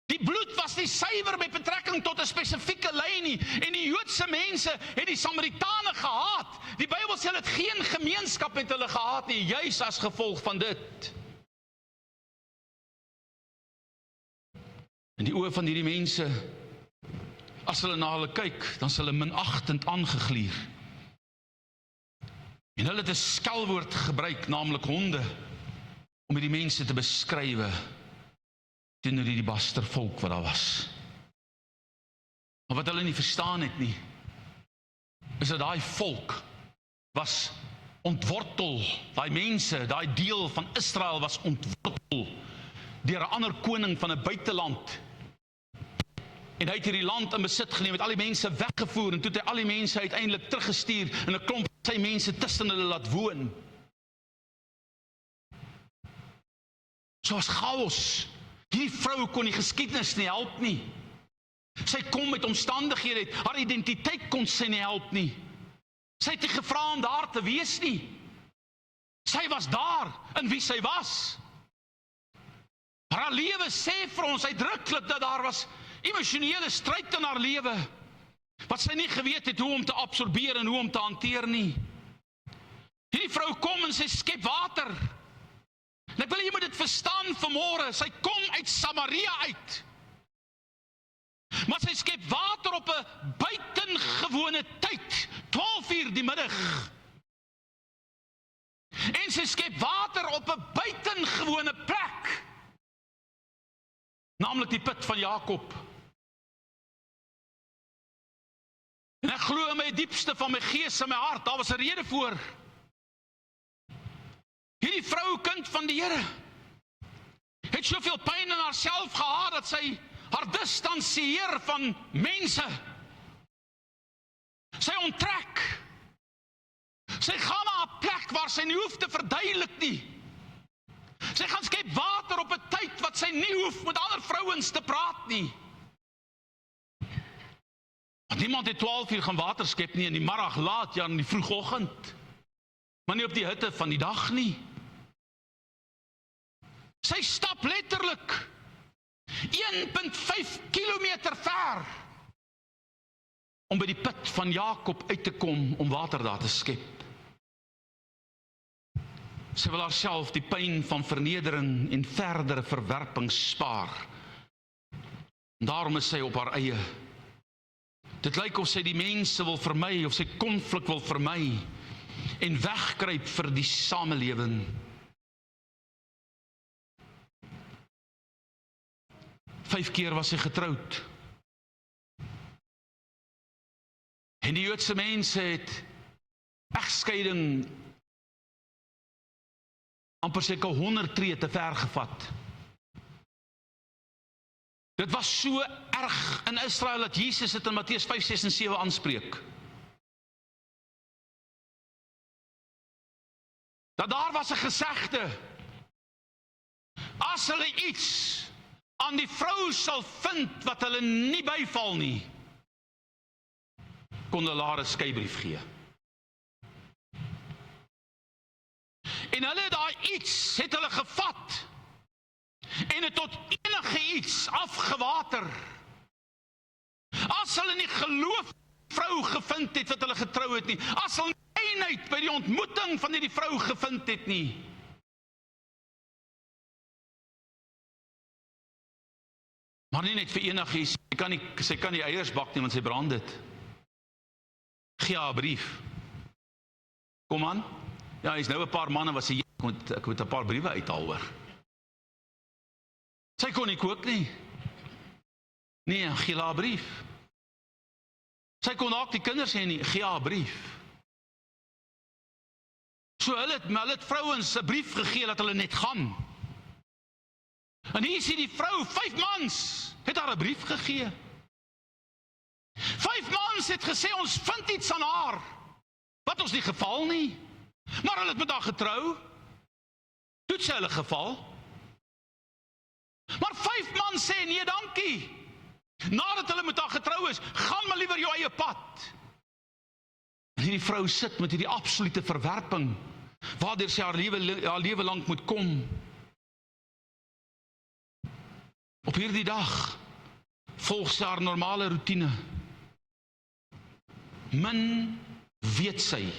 [SPEAKER 1] Die bloed was nie suiwer met betrekking tot 'n spesifieke lyn nie, en die Joodse mense het die Samaritane gehaat. Die Bybel sê hulle het geen gemeenskap met hulle gehad nie, juis as gevolg van dit. In die oë van hierdie mense, as hulle na hulle kyk, dan is hulle minagtend aangeglier. En hulle het 'n skelwoord gebruik, naamlik honde, om hierdie mense te beskrywe teenoor die bastervolk wat daar was. Maar wat hulle nie verstaan het nie, is dat daai volk was ontwortel, daai mense, daai deel van Israel was ontwortel deur 'n ander koning van 'n buiteland. En hy het hierdie land in besit geneem, het al die mense weggevoer, en toe het hy al die mense uiteindelik teruggestuur, en 'n klomp sy mense tussen hulle laat woon. So was chaos. Hierdie vrou kon die geskiedenis nie help nie. Sy kom met omstandighede, haar identiteit kon sy nie help nie. Sy het nie gevra om daar te wees nie. Sy was daar, in wie sy was. Maar haar lewe sê vir ons uitdruklik dat daar was emosionele stryd in haar lewe, wat sy nie geweet het hoe om te absorbeer en hoe om te hanteer nie. Hierdie vrou kom en sy skep water. En ek wil jy moet dit verstaan vanmôre, sy kom uit Samaria uit. Maar sy skep water op 'n buitengewone tyd, 12:00 die middag. En sy skep water op 'n buitengewone plek, naamlik die put van Jakob. En ek glo in my diepste van my gees en my hart, daar was 'n rede voor. Hierdie vrou, kind van die Here, het soveel pyn in haarself gehad, dat sy haar distansieer van mense. Sy onttrek. Sy gaan na 'n plek waar sy nie hoef te verduidelik nie. Sy gaan skep water op 'n tyd wat sy nie hoef met ander vrouens te praat nie. Want niemand het 12:00 gaan water skep nie in die middag laat, ja in die vroegoggend. Maar nie op die hitte van die dag nie. Sy stap letterlik 1,5 kilometer ver om by die put van Jakob uit te kom om water daar te skep. Sy wil haarself die pyn van vernedering en verdere verwerping spaar. Daarom is sy op haar eie. Dit lyk of sy die mense wil vermy, of sy konflik wil vermy en wegkruip vir die samelewing. 5 keer was sy getroud. En die Joodse mense het egskeiding amper seker 100 tree te ver gevat. Dit was so erg in Israel dat Jesus dit in Matteus 5, 6 en 7 aanspreek. Dat daar was 'n gesegde, as hulle iets aan die vrou sal vind wat hulle nie byval nie, kon hulle haar 'n skeibrief gee. En hulle daai iets het hulle gevat en het tot enige iets afgewater. As hulle nie geloof vrou gevind het wat hulle getrou het nie, as hulle eenheid by die ontmoeting van hierdie vrou gevind het nie, maar nie net vir enigiets, sy kan nie eiers bak nie, want sy brand dit. Gee haar 'n brief. Kom aan. Ja, hy's nou 'n paar manne wat sê, ek moet 'n paar briewe uithaal hoor. Sy kon nie kook nie. Nee, gee haar 'n brief. Sy kon ook die kinders sê nie, gee haar 'n brief. So hulle het vrouens 'n brief gegee dat hulle net gaan. En hier sien die vrou, 5 mans het haar 'n brief gegee. 5 mans het gesê, ons vind iets aan haar, wat ons nie geval nie. Maar hulle het met haar getrou, toe het sy hulle geval. Maar 5 mans sê, nee dankie. Nadat hulle met haar getrou is, gaan maar liewer jou eie pad. En hierdie vrou sit met hierdie absolute verwerping, waardeur sy haar lewe lank moet kom. Op hierdie dag volg sy haar normale roetine. Min weet sy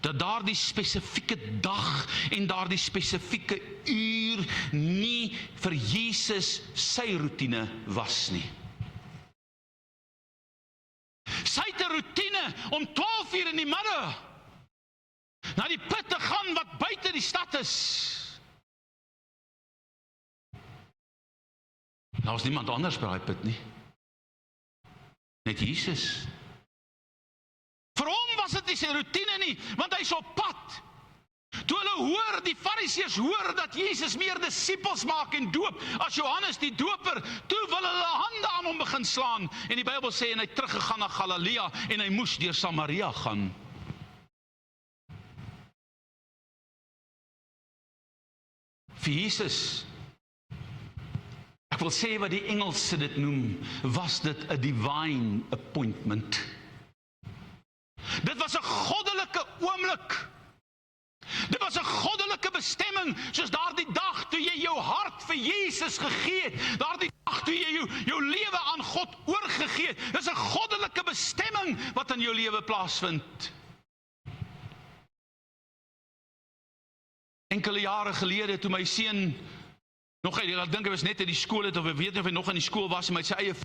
[SPEAKER 1] dat daardie spesifieke dag en daardie spesifieke uur nie vir Jesus sy roetine was nie. Sy het 'n roetine om 12:00 in die middag na die put te gaan wat buite die stad is. Daar was niemand anders by daai put nie. Net Jesus. Vir hom was dit nie sy roetine nie, want hy's op pad. Toe hulle hoor, die Fariseërs hoor dat Jesus meer disippels maak en doop as Johannes die doper, toe wil hulle hande aan hom begin slaan. En die Bybel sê, en hy het teruggegaan na Galilea en hy moes deur Samaria gaan. Vir Jesus, ek wil sê wat die Engelse dit noem, was dit 'n divine appointment. Dit was 'n goddelike oomblik. Dit was 'n goddelike bestemming, soos daardie dag toe jy jou hart vir Jesus gegee het, daardie dag toe jy jou lewe aan God oorgegee het, dis 'n goddelike bestemming wat in jou lewe plaasvind. Enkele jare gelede, toe my seun nog, ek dink hy was net uit die skool het, of ek weet nie of hy nog in die skool was, maar hy het sy eie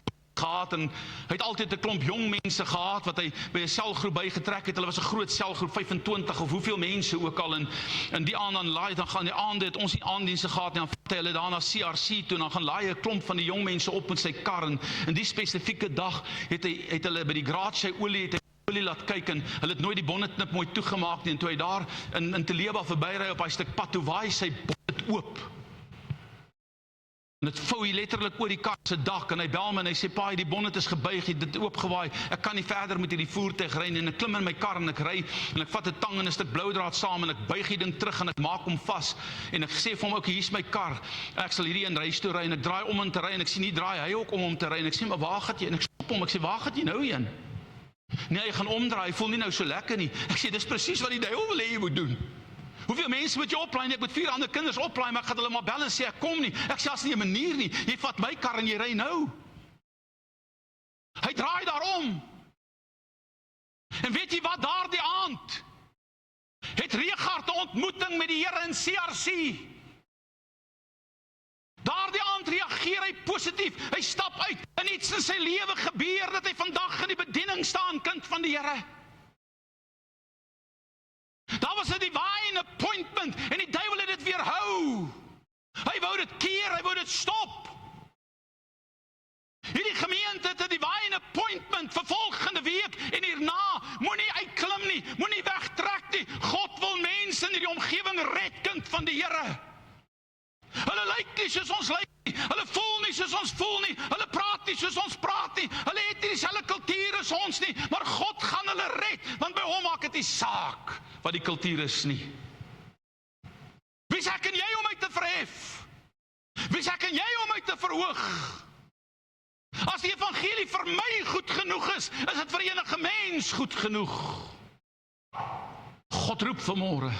[SPEAKER 1] gehad, en hy het altyd 'n klomp jong mense gehad, wat hy by 'n selgroep bygetrek het. Hulle was 'n groot selgroep, 25 of hoeveel mense ook al, en die aand dan laai, dan gaan die aande, het ons nie aanddienste gehad nie, dan vat hy hulle daar na CRC toe, en dan gaan laai 'n klomp van die jong mense op met sy kar, en die spesifieke dag, het hulle by die garage olie, het hy olie laat kyk, en hulle het nooit die bonnetnip mooi toegemaak nie, en toe hy daar in Teleba verbyry op hy stuk pad, toe waai sy bonnet oop, en het vou hy letterlik oor die kar se dak, en hy bel my en hy sê, pa, die bonnet is gebuig, dit oopgewaai, ek kan nie verder met hierdie voertuig ry nie, en ek klim in my kar en ek ry, en ek vat 'n tang en 'n stuk bloudraad saam, en ek buig die ding terug, en ek maak hom vas, en ek sê vir hom, okay, hier's my kar, ek sal hierdie in reis toe ry, en ek draai om te ry, en ek sien nie draai hy ook om te ry, en ek sê, maar waar gaan jy, en ek stop hom, ek sê, waar gaan jy nou heen? Nee, hy gaan omdraai, hy voel nie nou so lekker nie, ek sê, dis presies wat die duiwel wil hê jy moet doen. Hoeveel mense moet jy oplaai? Ek moet 4 ander kinders oplaai, maar ek gaan hulle maar bel en sê, ek kom nie. Ek sê, as nie 'n manier nie, jy vat my kar en jy ry nou. Hy draai daarom. En weet jy wat, daardie aand het Regard 'n ontmoeting met die Here in CRC. Daardie aand reageer hy positief, hy stap uit, en iets in sy lewe gebeur, dat hy vandag in die bediening staan, kind van die Here. Daar was 'n divine appointment, en die duiwel het dit weerhou. Hy wou dit keer, hy wou dit stop. Hierdie gemeente het 'n divine appointment vir volgende week, en hierna, moenie uitklim nie, moenie wegtrek nie. God wil mense in hierdie omgewing red, kind van die Here. Hulle lyk nie soos ons lyk nie, hulle voel nie soos ons voel nie, hulle praat nie soos ons praat nie, hulle het nie dieselfde kultuur as ons nie, maar God gaan hulle red, want by hom maak dit nie saak wat die kultuur is nie. Wie sê kan jy om my te verhef? Wie sê kan jy om my te verhoog? As die evangelie vir my goed genoeg is dit vir enige mens goed genoeg. God roep vanmôre.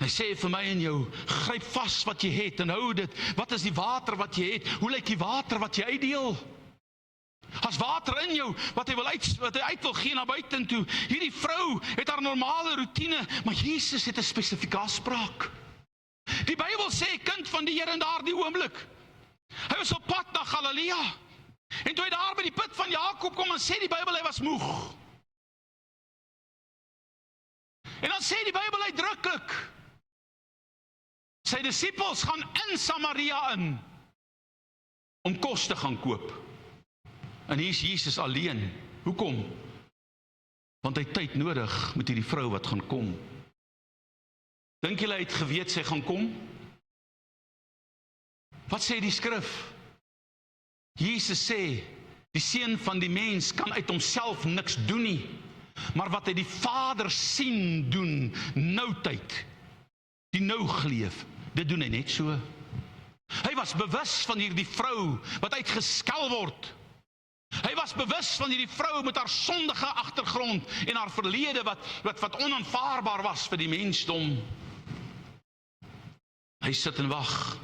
[SPEAKER 1] Hy sê vir my en jou, gryp vas wat jy het en hou dit. Wat is die water wat jy het? Hoe lyk die water wat jy uitdeel? As water in jou, wat hy uit wil gee na buitentoe. Hierdie vrou het haar normale routine, maar Jesus het 'n spesifieke afspraak. Die Bybel sê, kind van die Here in daardie oomblik, hy was op pad na Galilea, en toe hy daar by die put van Jakob kom, en sê die Bybel, hy was moeg. En dan sê die Bybel uitdruklik, sy disippels gaan in Samaria in, om kos te gaan koop. En hier is Jesus alleen. Hoekom? Want hy het tyd nodig met hierdie vrou wat gaan kom. Dink julle hy het geweet sy gaan kom? Wat sê die skrif? Jesus sê, die seun van die mens kan uit homself niks doen nie, maar wat hy die Vader sien doen, nou tyd, die nou geleef, dit doen hy net so. Hy was bewus van hierdie vrou, wat uitgeskel word. Hy was bewus van hierdie vrou met haar sondige agtergrond, en haar verlede, wat onaanvaarbaar was vir die mensdom. Hy sit en wag.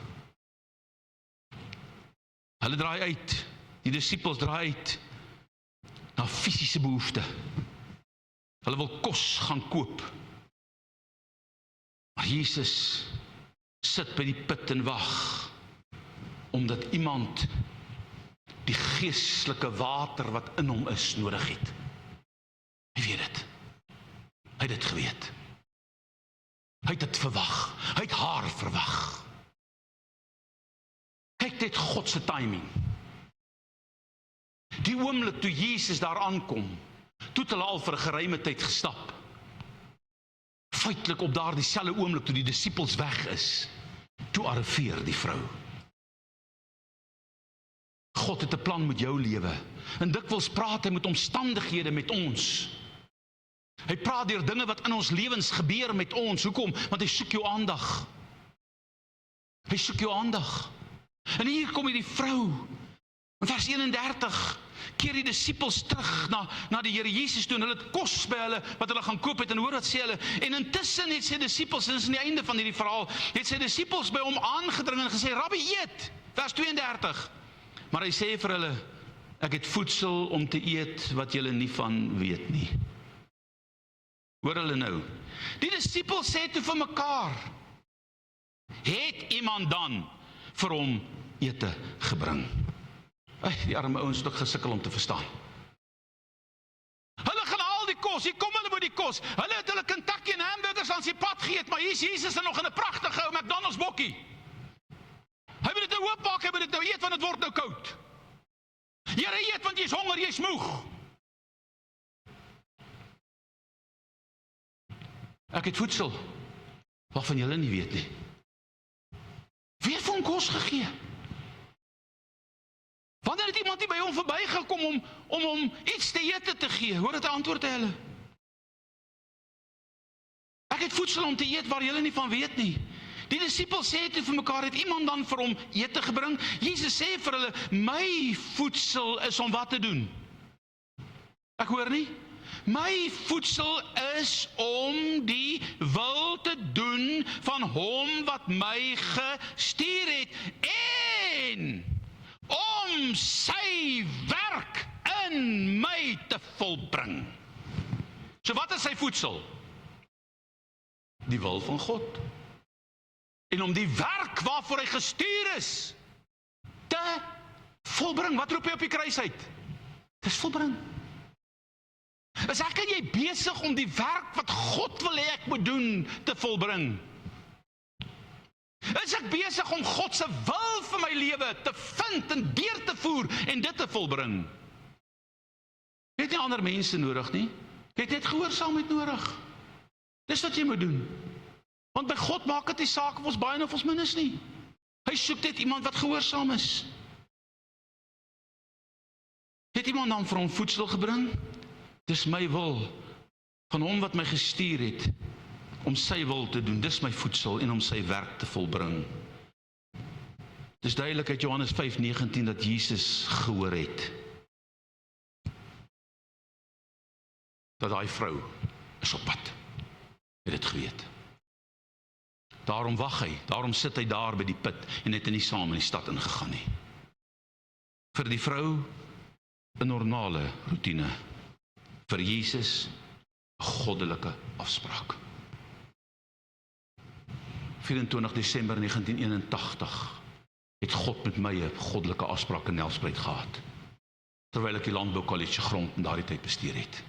[SPEAKER 1] Hulle draai uit, die disippels draai uit, na fisiese behoefte. Hulle wil kos gaan koop. Maar Jesus sit by die put en wag, omdat iemand die geestelike water wat in hom is nodig het. Hy weet dit. Hy het dit geweet. Hy het dit verwag. Hy het haar verwag. Kyk net God se timing. Die oomblik toe Jesus daar aankom, toe het hulle al vir 'n geruime tyd gestap. Feitelik op daardie selfde oomblik toe die disippels weg is, toe arriveer die vrou. God het 'n plan met jou lewe. En dikwels praat hy met omstandighede met ons. Hy praat deur dinge wat in ons lewens gebeur met ons. Hoekom? Want hy soek jou aandag. Hy soek jou aandag. En hier kom hierdie vrou. In vers 31 keer die disippels terug na die Here Jesus toe, en hulle het kos by hulle, wat hulle gaan koop het, en hoor wat sê hulle, en intussen het sy disippels, en dit is aan die einde van hierdie verhaal, het sy disippels by hom aangedring en gesê, Rabbi, eet, vers 32, maar hy sê vir hulle, ek het voedsel om te eet, wat julle nie van weet nie. Hoor hulle nou, die disippels sê toe vir mekaar, het iemand dan vir hom ete gebring? Die arme ouens het ook gesukkel om te verstaan. Hulle gaan al die kos, hier kom hulle by die kos, hulle het hulle Kentucky en hamburgers aan sy pad geëet, maar hier is Jesus nog in 'n pragtige ou McDonald's bokkie. Hy wil dit nou oopmaak, hy wil dit nou eet, want dit word nou koud. Here, eet, want jy is honger, jy is moeg. Ek het voedsel, waarvan julle nie weet nie. Wie het vir hom kos gegee? Wanneer het iemand nie by hom verbygekom om hom iets te eet te gee? Hoor dit antwoord hy hulle. Ek het voedsel om te eet waar julle nie van weet nie. Die disippels sê toe vir mekaar, het iemand dan vir hom ete gebring? Jesus sê vir hulle, my voedsel is om wat te doen? Ek hoor nie. My voedsel is om die wil te doen van hom wat my gestuur het, en om sy werk in my te volbring. So wat is sy voedsel? Die wil van God. En om die werk waarvoor hy gestuur is, te volbring. Wat roep hy op die kruis uit? Dit is volbring. Is ek en jy besig om die werk wat God wil hê ek moet doen, te volbring? Is ek besig om God se wil vir my lewe te vind en deur te voer en dit te volbring? Jy het nie ander mense nodig nie. Jy het net gehoorsaamheid nodig. Dis wat jy moet doen. Want by God maak dit nie saak of ons baie of ons min is nie. Hy soek net iemand wat gehoorsaam is. Het iemand dan vir hom voedsel gebring? Dis my wil, van hom wat my gestuur het, om sy wil te doen. Dis my voedsel en om sy werk te volbring. Dis duidelik uit Johannes 5:19 dat Jesus gehoor het dat daai vrou is op pad. Het dit geweet. Daarom wag hy, daarom sit hy daar by die put en het nie saam in die stad ingegaan nie. Vir die vrou 'n normale roetine. Vir Jesus 'n goddelike afspraak. 24 Desember 1981 het God met my 'n goddelike afspraak in Nelspruit gehad, terwyl ek die Landbou College grond in daardie tyd bestuur het.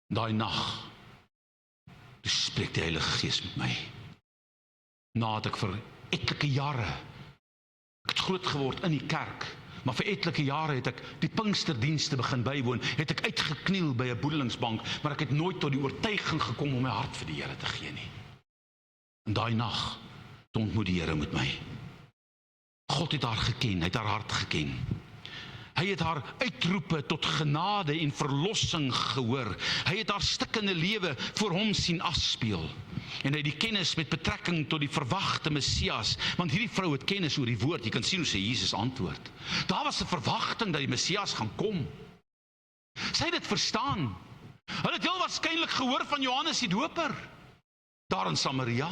[SPEAKER 1] Daai nag, toe spreek die Heilige Gees met my. Nadat ek vir etlike jare, ek het groot geword in die kerk, maar vir etlike jare het ek die Pinksterdienste begin bywoon, het ek uitgekniel by 'n boedelingsbank, maar ek het nooit tot die oortuiging gekom om my hart vir die Here te gee nie. En daai nag, toe ontmoet die Here met my. God het haar geken, hy het haar hart geken. Hy het haar uitroepe tot genade en verlossing gehoor. Hy het haar stikkende lewe voor hom sien afspeel. En hy het die kennis met betrekking tot die verwagte Messias, want hierdie vrou het kennis oor die woord. Jy kan sien hoe sy Jesus antwoord. Daar was 'n verwagting dat die Messias gaan kom. Sy het dit verstaan. Hulle het heel waarskynlik gehoor van Johannes die Doper, daar in Samaria.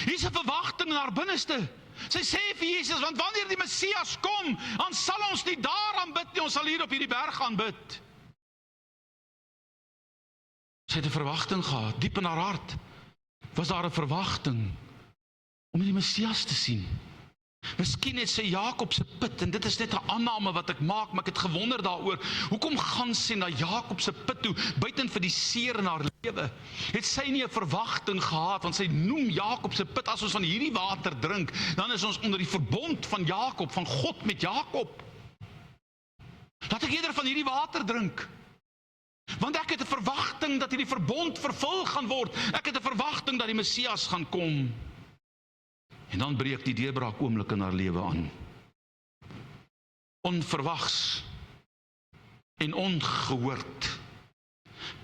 [SPEAKER 1] Hier's 'n verwagting in haar binneste. Sy sê vir Jesus, want wanneer die Messias kom, dan sal ons nie daar aanbid nie, ons sal hier op hierdie berg aanbid. Sy het 'n verwagting gehad, diep in haar hart was daar 'n verwagting om die Messias te sien. Miskien het sy Jakob se put, en dit is net 'n aanname wat ek maak, maar ek het gewonder daaroor, hoekom gaan sy na Jakob se put toe, buiten vir die seer in haar lewe? Het sy nie 'n verwagting gehad, want sy noem Jakob se put, as ons van hierdie water drink, dan is ons onder die verbond van Jakob, van God met Jakob. Laat ek eerder van hierdie water drink, want ek het 'n verwagting dat hierdie verbond vervul gaan word, ek het 'n verwagting dat die Messias gaan kom. En dan breek die deurbraak oomblik in haar lewe aan. Onverwags en ongehoord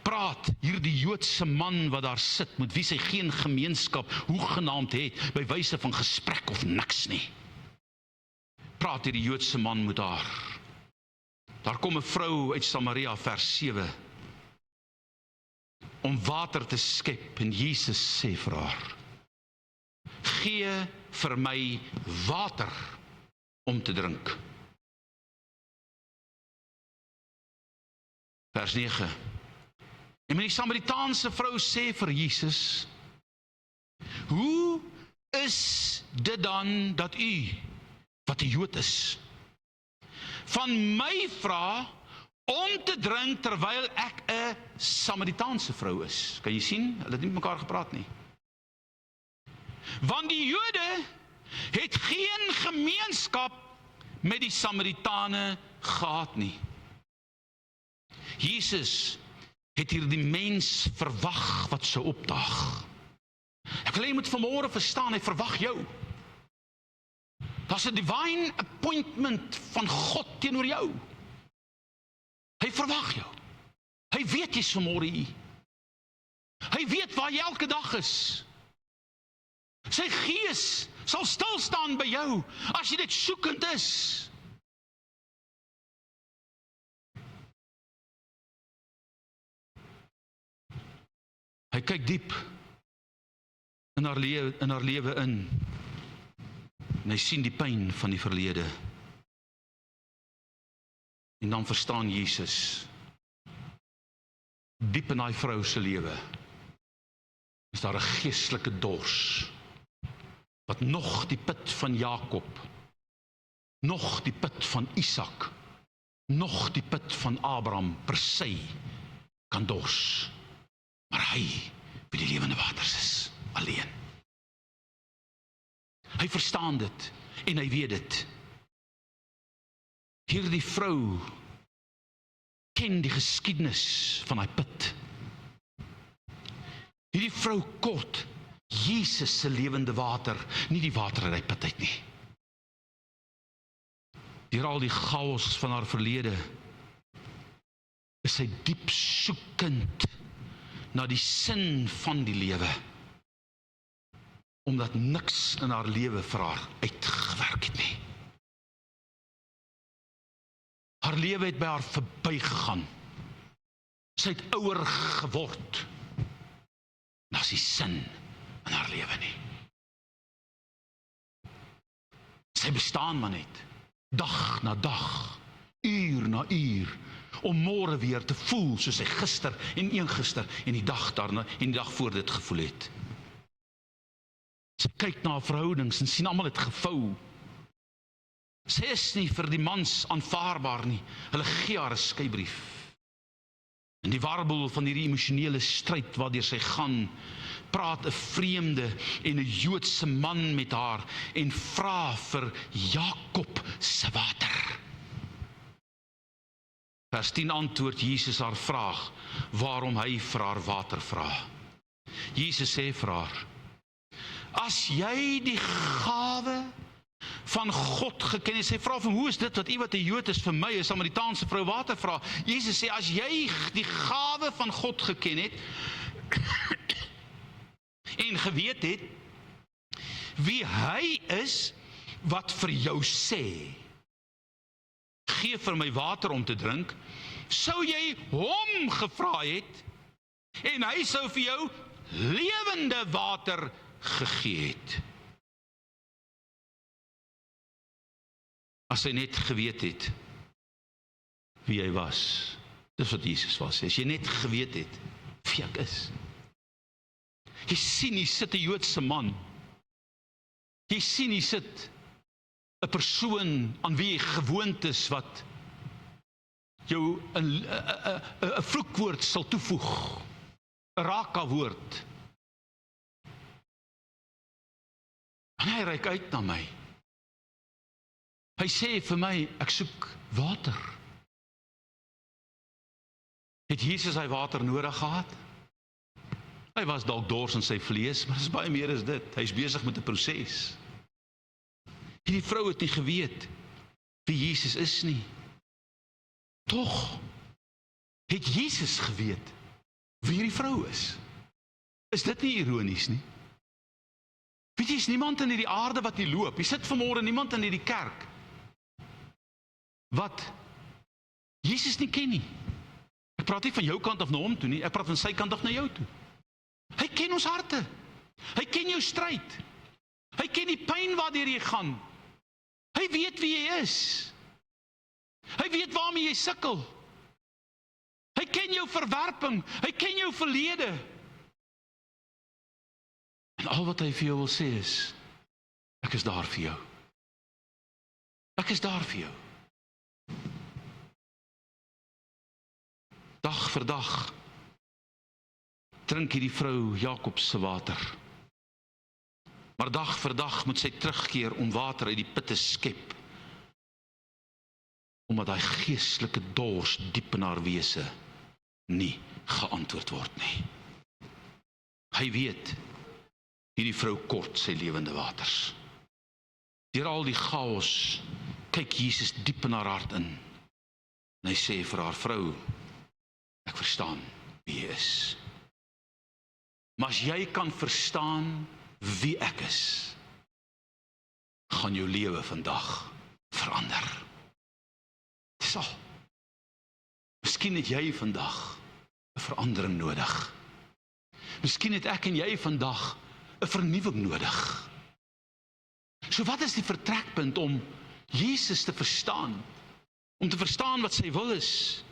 [SPEAKER 1] praat hierdie Joodse man wat daar sit, met wie sy geen gemeenskap hoegenaamd het, by wyse van gesprek of niks nie. praat hierdie Joodse man met haar. Daar kom 'n vrou uit Samaria, vers 7, om water te skep, en Jesus sê vir haar, gee vir my water om te drink. Vers 9. En die Samaritaanse vrou sê vir Jesus, hoe is dit dan dat u, wat 'n Jood is, van my vra om te drink terwyl ek 'n Samaritaanse vrou is? Kan jy sien? Hulle het nie met mekaar gepraat nie. Want die Jode het geen gemeenskap met die Samaritane gehad nie. Jesus het hier die mens verwag wat sou opdaag. Ek wil jy moet vanmôre verstaan, hy verwag jou. Daar's 'n divine appointment van God teenoor jou. Hy verwag jou. Hy weet jy's vanmôre hier. Hy weet waar jy elke dag is. Sy gees sal stil staan by jou as jy dit soekend is. Hy kyk diep in haar lewe in. En hy sien die pyn van die verlede. En dan verstaan Jesus, diep in daai vrou se lewe, is daar 'n geestelike dors, wat nog die put van Jakob, nog die put van Isak, nog die put van Abraham per se kan dors. Maar hy, wie die lewende waters is, alleen. Hy verstaan dit, en hy weet dit. Hierdie vrou ken die geskiedenis van hy put. Hierdie vrou kort Jesus se lewende water, nie die water uit hy put uit nie. Deur al die chaos van haar verlede, is sy diep soekend na die sin van die lewe, omdat niks in haar lewe vir haar uitgewerk het nie. Haar lewe het by haar verbygegaan. Sy het ouer geword. Daar's die sin in haar lewe nie. Sy bestaan maar net, dag na dag, uur na uur, om môre weer te voel soos sy gister en eergister en die dag daarna en die dag voor dit gevoel het. Sy kyk na haar verhoudings en sien almal het gevou. Sy is nie vir die mans aanvaarbaar nie. Hulle gee haar 'n skeybrief. In die warboel van hierdie emosionele stryd waardeur sy gaan, praat 'n vreemde en 'n Joodse man met haar en vra vir Jakob se water. Vers 10 antwoord Jesus haar vraag, waarom hy vir haar water vra. Jesus sê vir haar, as jy die gawe van God geken het, sy vra van hoe is dit wat u wat 'n Jood is vir my, 'n Samaritaanse vrou water vra. Jesus sê, as jy die gawe van God geken het, en geweet het, wie hy is, wat vir jou sê, gee vir my water om te drink, sou jy hom gevra het, en hy sou vir jou lewende water gegee het. As hy net geweet het wie hy was. Dis wat Jesus was. As jy net geweet het wie ek is. Jy sien, hier sit 'n Joodse man. Jy sien, hier sit 'n persoon aan wie jy gewoond is wat jou 'n vloekwoord sal toevoeg. 'n raka woord. En hy reik uit na my. Hy sê vir my, ek soek water. Het Jesus hy water nodig gehad? Hy was dalk dors in sy vlees, maar dit is baie meer as dit. Hy is besig met 'n proses. Hierdie vrou het nie geweet wie Jesus is nie. Tog het Jesus geweet wie hierdie vrou is. Is dit nie ironies nie? Weet jy, is niemand in hierdie aarde wat nie loop. Jy sit vanmôre niemand in hierdie kerk wat Jesus nie ken nie. Ek praat nie van jou kant af na hom toe nie, ek praat van sy kant af na jou toe. Hy ken ons harte. Hy ken jou stryd. Hy ken die pyn waardeur jy gaan. Hy weet wie jy is. Hy weet waarmee jy sukkel. Hy ken jou verwerping. Hy ken jou verlede. En al wat hy vir jou wil sê is, ek is daar vir jou. Ek is daar vir jou. Dag vir dag drink hierdie vrou Jakob se water. Maar dag vir dag moet sy terugkeer om water uit die put te skep. Omdat daai geestelike dors diep in haar wese nie geantwoord word nie. Hy weet, hierdie vrou kort sy lewende waters. Deur al die chaos, kyk Jesus diep in haar hart in. En hy sê vir haar: vrou, ek verstaan wie jy is. Maar as jy kan verstaan wie ek is, gaan jou lewe vandag verander. Dis al. Miskien het jy vandag 'n verandering nodig. Miskien het ek en jy vandag 'n vernuwing nodig. So wat is die vertrekpunt om Jesus te verstaan? Om te verstaan wat sy wil is?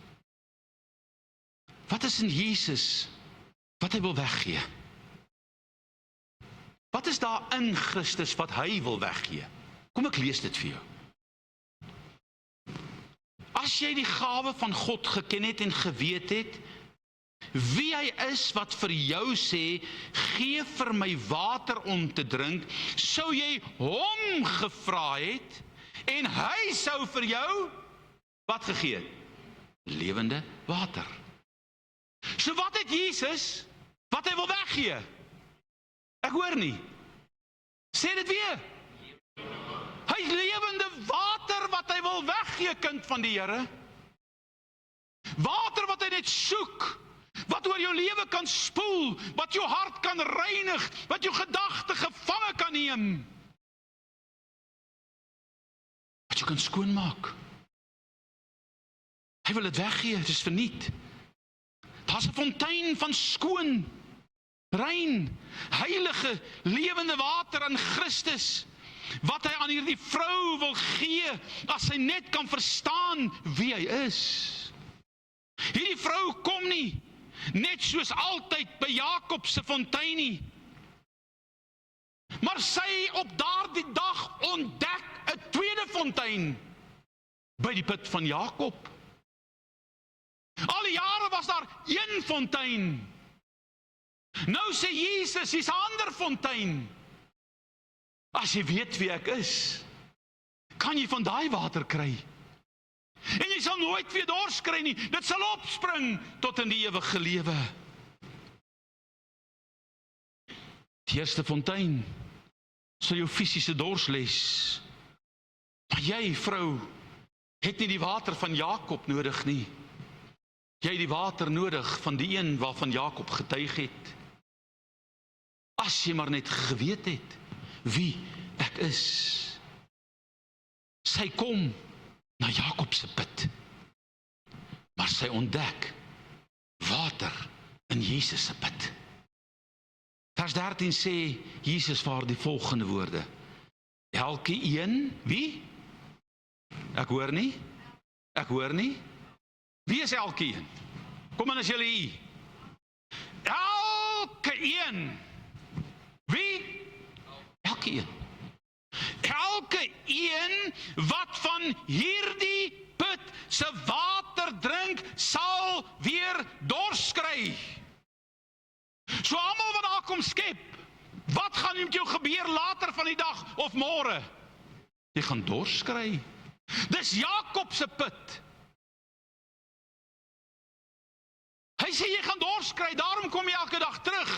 [SPEAKER 1] Wat is in Jesus wat hy wil weggee? Wat is daar in Christus wat hy wil weggee? Kom ek lees dit vir jou. As jy die gawe van God geken het en geweet het, wie hy is wat vir jou sê, gee vir my water om te drink, sou jy hom gevra het, en hy sou vir jou, wat gegee het? Lewende water. So wat het Jesus, wat hy wil weggee? Ek hoor nie. Sê dit weer. Hy lewende water wat hy wil weggee, kind van die Here. Water wat hy net soek, wat oor jou lewe kan spoel, wat jou hart kan reinig, wat jou gedagte gevange kan neem. Wat jy kan skoonmaak. Hy wil dit weggee, dit is verniet. Daar's 'n fontein van skoon, rein, heilige, lewende water in Christus, wat hy aan hierdie vrou wil gee, as sy net kan verstaan wie hy is. Hierdie vrou kom nie, net soos altyd by Jakob se fontein nie, maar sy op daardie dag ontdek 'n tweede fontein, by die put van Jakob. Al die jare was daar een fontein. Nou sê Jesus, hier's 'n ander fontein. As jy weet wie ek is, kan jy van daai water kry. En jy sal nooit weer dors kry nie. Dit sal opspring tot in die ewige lewe. Die eerste fontein sal jou fisiese dors les. Maar jy, vrou, het nie die water van Jakob nodig nie. Jy het die water nodig van die een waarvan Jakob getuig het. As jy maar net geweet het wie ek is. Sy kom na Jakob se put, maar sy ontdek water in Jesus se put. Vers 13 sê Jesus vir haar die volgende woorde: elke een, wie? Ek hoor nie. Ek hoor nie. Wie is elke een? Kom aan as julle hier. Elke een. Wie? Elke een. Elke een wat van hierdie put se water drink, sal weer dors kry. So almal wat daar kom skep, wat gaan met jou gebeur later van die dag of môre? Jy gaan dors kry. Dis Jakob se put. Hy sê jy gaan dors kry, daarom kom jy elke dag terug.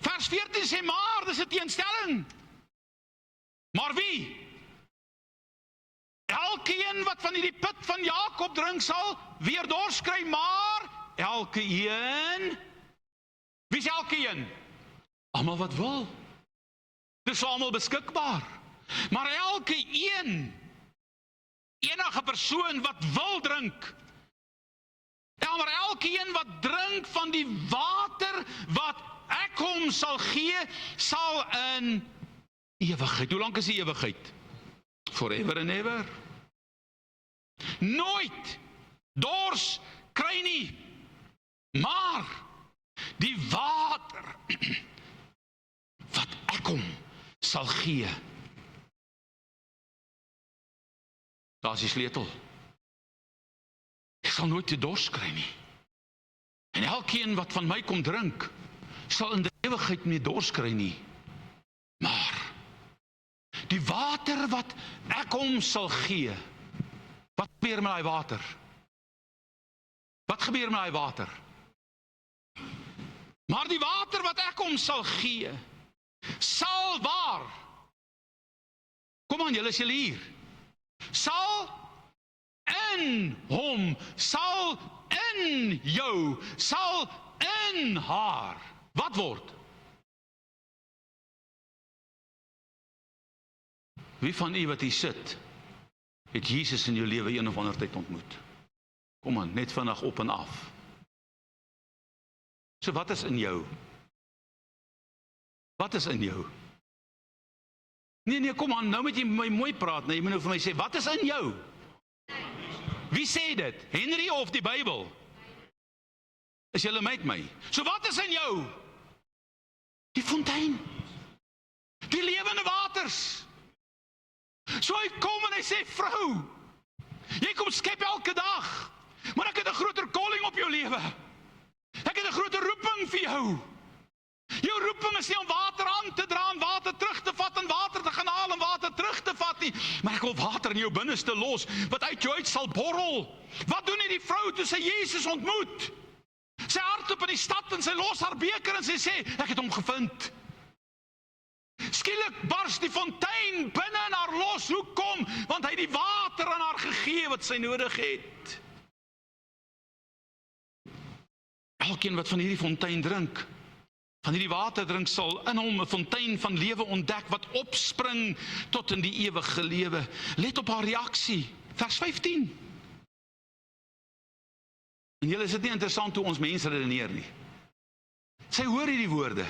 [SPEAKER 1] Vers 14 sê, maar dis 'n teenstelling. Maar wie? Elkeen wat van hierdie put van Jakob drink sal weer dors kry, maar elkeen. Wie is elkeen? Almal wat wil. Dis almal beskikbaar. Maar elkeen enige persoon wat wil drink. Ja, maar elkeen wat drink van die water wat ek hom sal gee, sal in ewigheid. Hoe lank is die ewigheid? Forever and ever. Nooit dors kry nie, maar die water wat ek hom sal gee. Daar is die sleutel. Ek sal nooit te dors kry nie. En elkeen wat van my kom drink, sal in die ewigheid nie dors kry nie. Maar die water wat ek hom sal gee, wat gebeur met daai water? Wat gebeur met daai water? Maar die water wat ek hom sal gee, sal waar? Kom aan, julle is julle hier. Sal in hom, sal in jou, sal in haar. Wat word? Wie van u wat hier sit, het Jesus in jou lewe een of ander tyd ontmoet? Kom aan, net vinnig op en af. So wat is in jou? Wat is in jou? Nee, kom aan, nou moet jy my mooi praat, nee, jy moet nou vir my sê, wat is in jou? Wie sê dit? Henry of die Bybel? Is julle met my? So wat is in jou? Die fontein. Die lewende waters. So hy kom en hy sê, vrou, jy kom skep elke dag, maar ek het 'n groter calling op jou lewe. Ek het 'n groter roeping vir jou. Jou roeping is nie om water aan te dra en water terug te vat en water te gaan haal en water terug te vat nie, maar ek wil water in jou binneste los, wat uit jou uit sal borrel. Wat doen hierdie vrou toe sy Jesus ontmoet? Sy hardloop in die stad en sy los haar beker en sy sê, ek het hom gevind. Skielik bars die fontein binne in haar los. Hoekom? Want hy het die water aan haar gegee wat sy nodig het. Elkeen wat van hierdie fontein drink, van hierdie water drink, sal in hom 'n fontein van lewe ontdek wat opspring tot in die ewige lewe. Let op haar reaksie. Vers 15. En julle, is dit nie interessant hoe ons mense redeneer nie? Sy hoor hierdie woorde,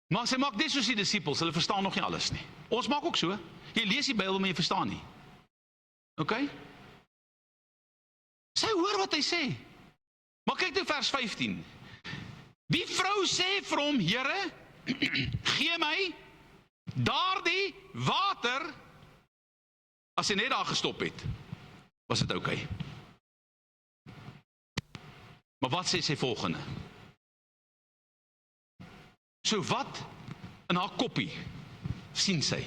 [SPEAKER 1] maar sy maak net soos die disippels, hulle verstaan nog nie alles nie. Ons maak ook so. Jy lees die Bybel, maar jy verstaan nie. OK? Sy hoor wat hy sê. Maar kyk nou vers 15. Die vrou sê vir hom, Here, gee my daardie water. As hy net daar gestop het, was dit OK. Maar wat sê sy volgende? So wat in haar koppie sien sy?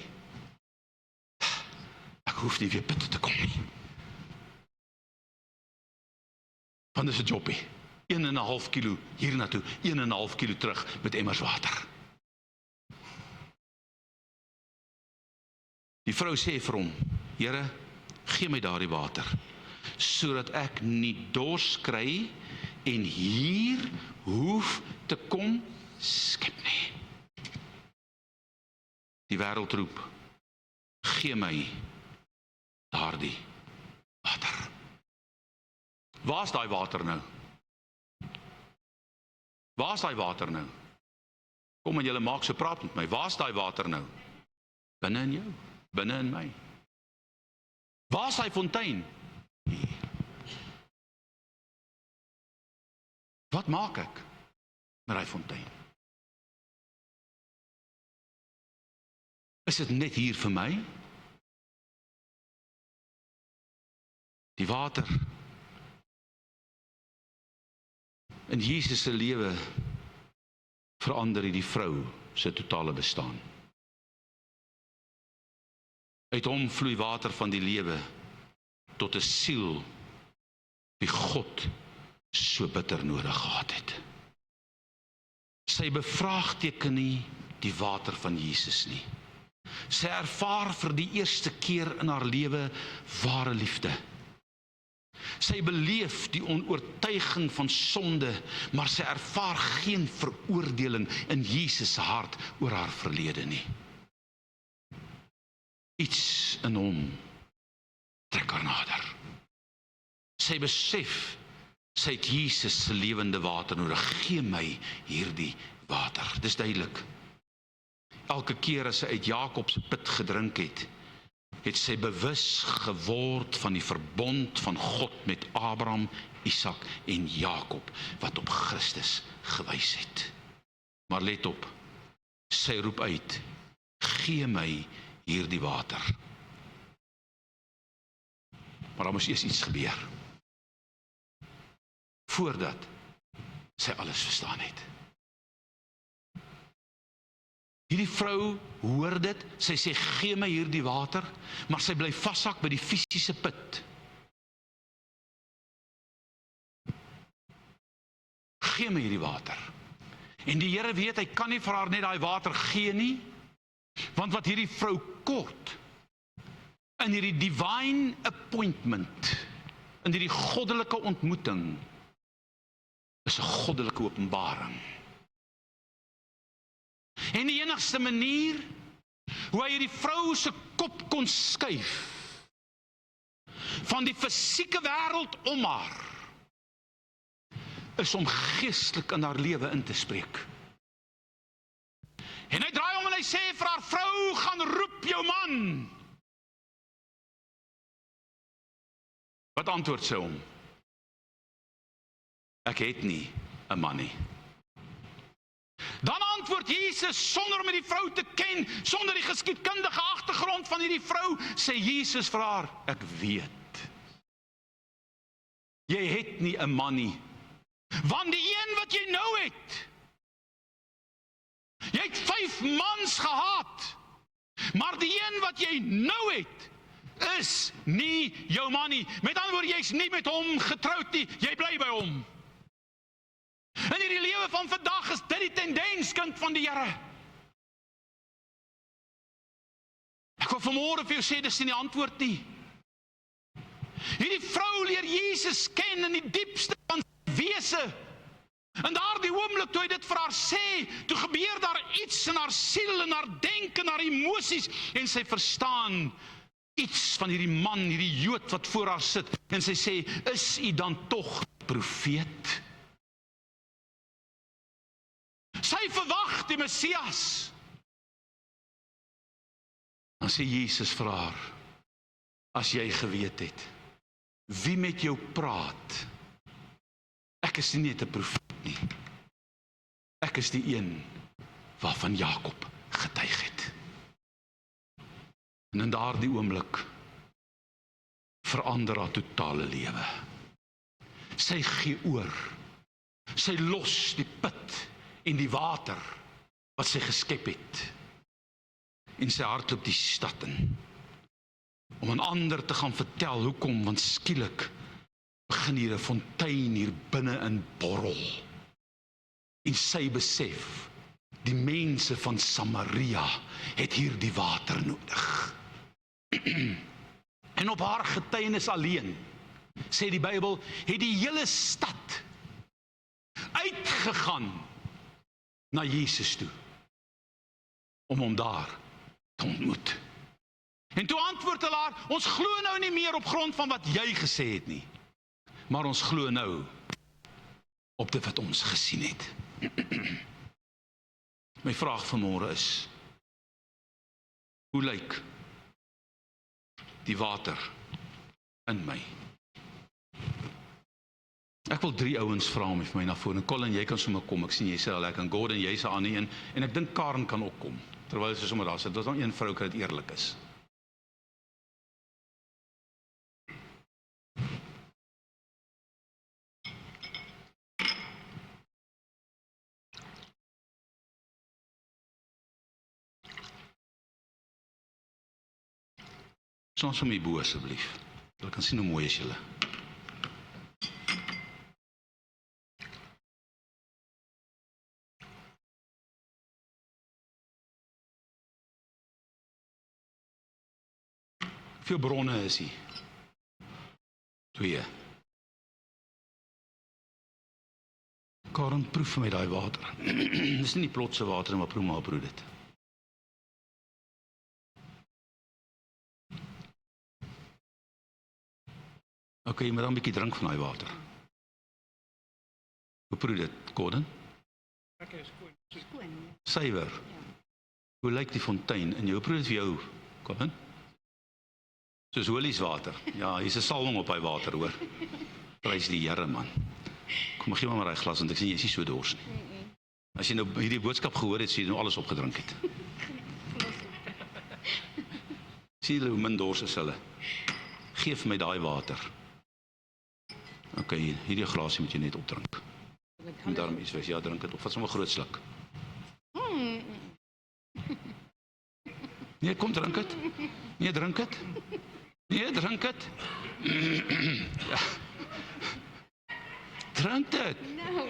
[SPEAKER 1] Ek hoef nie weer bid te kom nie. Want dis 'n jobbie. 1,5 kilo hiernatoe, 1,5 kilo terug met emmers water. Die vrou sê vir hom, Here, gee my daardie water, sodat ek nie dors kry en hier hoef te kom skep nie. Die wêreld roep, gee my daardie water. Waar is daai water nou? Waar is daai water nou? Kom en julle maak so praat met my. Waar is daai water nou? Binne in jou, binne in my. Waar is daai fontein? Hier. Wat maak ek met daai fontein? Is dit net hier vir my? Die water in Jesus se lewe verander die vrou se totale bestaan. Uit hom vloei water van die lewe tot 'n siel wie God so bitter nodig gehad het. Sy bevraagteken nie die water van Jesus nie. Sy ervaar vir die eerste keer in haar lewe ware liefde. Sy beleef die onoortuiging van sonde, maar sy ervaar geen veroordeling in Jesus se hart oor haar verlede nie. Iets in hom trek haar nader. Sy besef, sy het Jesus se lewende water nodig. Gee my hierdie water. Dis duidelik. Elke keer as sy uit Jakob se put gedrink het sy bewus geword van die verbond van God met Abraham, Isak en Jakob, wat op Christus gewys het. Maar let op, sy roep uit, gee my hierdie water. Maar daar moes eers iets gebeur, voordat sy alles verstaan het. Hierdie vrou hoor dit, sy sê, gee my hierdie water, maar sy bly vashak by die fisiese put. Gee my hierdie water. En die Here weet, hy kan nie vir haar net daai water gee nie, want wat hierdie vrou kort, in hierdie divine appointment, in hierdie goddelike ontmoeting, is 'n goddelike openbaring. En die enigste manier hoe hy hierdie vrou se kop kon skuif van die fisieke wêreld om haar, is om geestelik in haar lewe in te spreek. En hy draai om en hy sê vir haar, vrou, gaan roep jou man. Wat antwoord sy hom? Ek het nie 'n man nie. Dan antwoord Jesus, sonder om die vrou te ken, sonder die geskiedkundige agtergrond van hierdie vrou, sê Jesus vir haar, ek weet, jy het nie 'n man nie, want die een wat jy nou het, jy het 5 mans gehad, maar die een wat jy nou het, is nie jou man nie. Met ander woorde, jy's nie met hom getroud nie, jy bly by hom. In hierdie lewe van vandag is dit die tendens, kind van die Here. Ek wil vanmôre vir jou sê, dis nie die antwoord nie. Hierdie vrou leer Jesus ken in die diepste van sy wese. In daardie oomblik toe hy dit vir haar sê, toe gebeur daar iets in haar siel, in haar denke, in haar emosies, en sy verstaan iets van hierdie man, hierdie Jood wat voor haar sit, en sy sê, is u dan tog profeet? Sy verwag die Messias. Dan sê Jesus vir haar, as jy geweet het, wie met jou praat, ek is nie net 'n profeet nie, ek is die een waarvan Jakob getuig het. En in daardie oomblik verander haar totale lewe. Sy gee oor, sy los die put en die water wat sy geskep het, en sy hardloop die stad in, om aan ander te gaan vertel hoekom, want skielik begin hier 'n fontein hier binne in borrel, en sy besef, die mense van Samaria het hier die water nodig. En op haar getuienis alleen, sê die Bybel, het die hele stad uitgegaan na Jesus toe, om hom daar te ontmoet. En toe antwoord hulle haar, ons glo nou nie meer op grond van wat jy gesê het nie, maar ons glo nou op dit wat ons gesien het. My vraag vanmôre is, hoe lyk die water in my? Ek wil 3 ouens vra om vir my na vore. Colin, jy kan sommer kom. Ek sien jy sê al ek en Gordon, jy sê aan die een, en ek dink Karen kan ook kom. Terwyl sy sommer daar sit, dit is dan een vrou wat eerlik is. Soms om my bo asseblief. Julle kan sien hoe mooi is julle. Hoeveel bronne is hier? 2. Karen, proef vir my daai water. Dis nie die plotse water, maar proef maar, proef dit. Okay, jy moet dan 'n bietjie drink van daai water. Hoe proe dit, Gordon?
[SPEAKER 2] Skoon.
[SPEAKER 1] Suiwer. Hoe lyk die fontein in jou? Hoe proe dit vir jou, Gordon? Soos olieswater. Ja, hier's 'n salwing op daai water, hoor. Prys die Here, man. Kom, gee maar daai glas, want ek sien jy is nie so dors nie. As jy nou hierdie boodskap gehoor het, sien jy nou alles opgedrink het. Sien jy hoe min dors is hulle? Geef my daai water. Okay, hierdie glasie moet jy net opdrink. En daarom iets wees, ja, drink dit op. Vat sommer 'n groot sluk. Nee, kom, drink dit. Nee, drink dit. Nee, drink dit. Drink dit.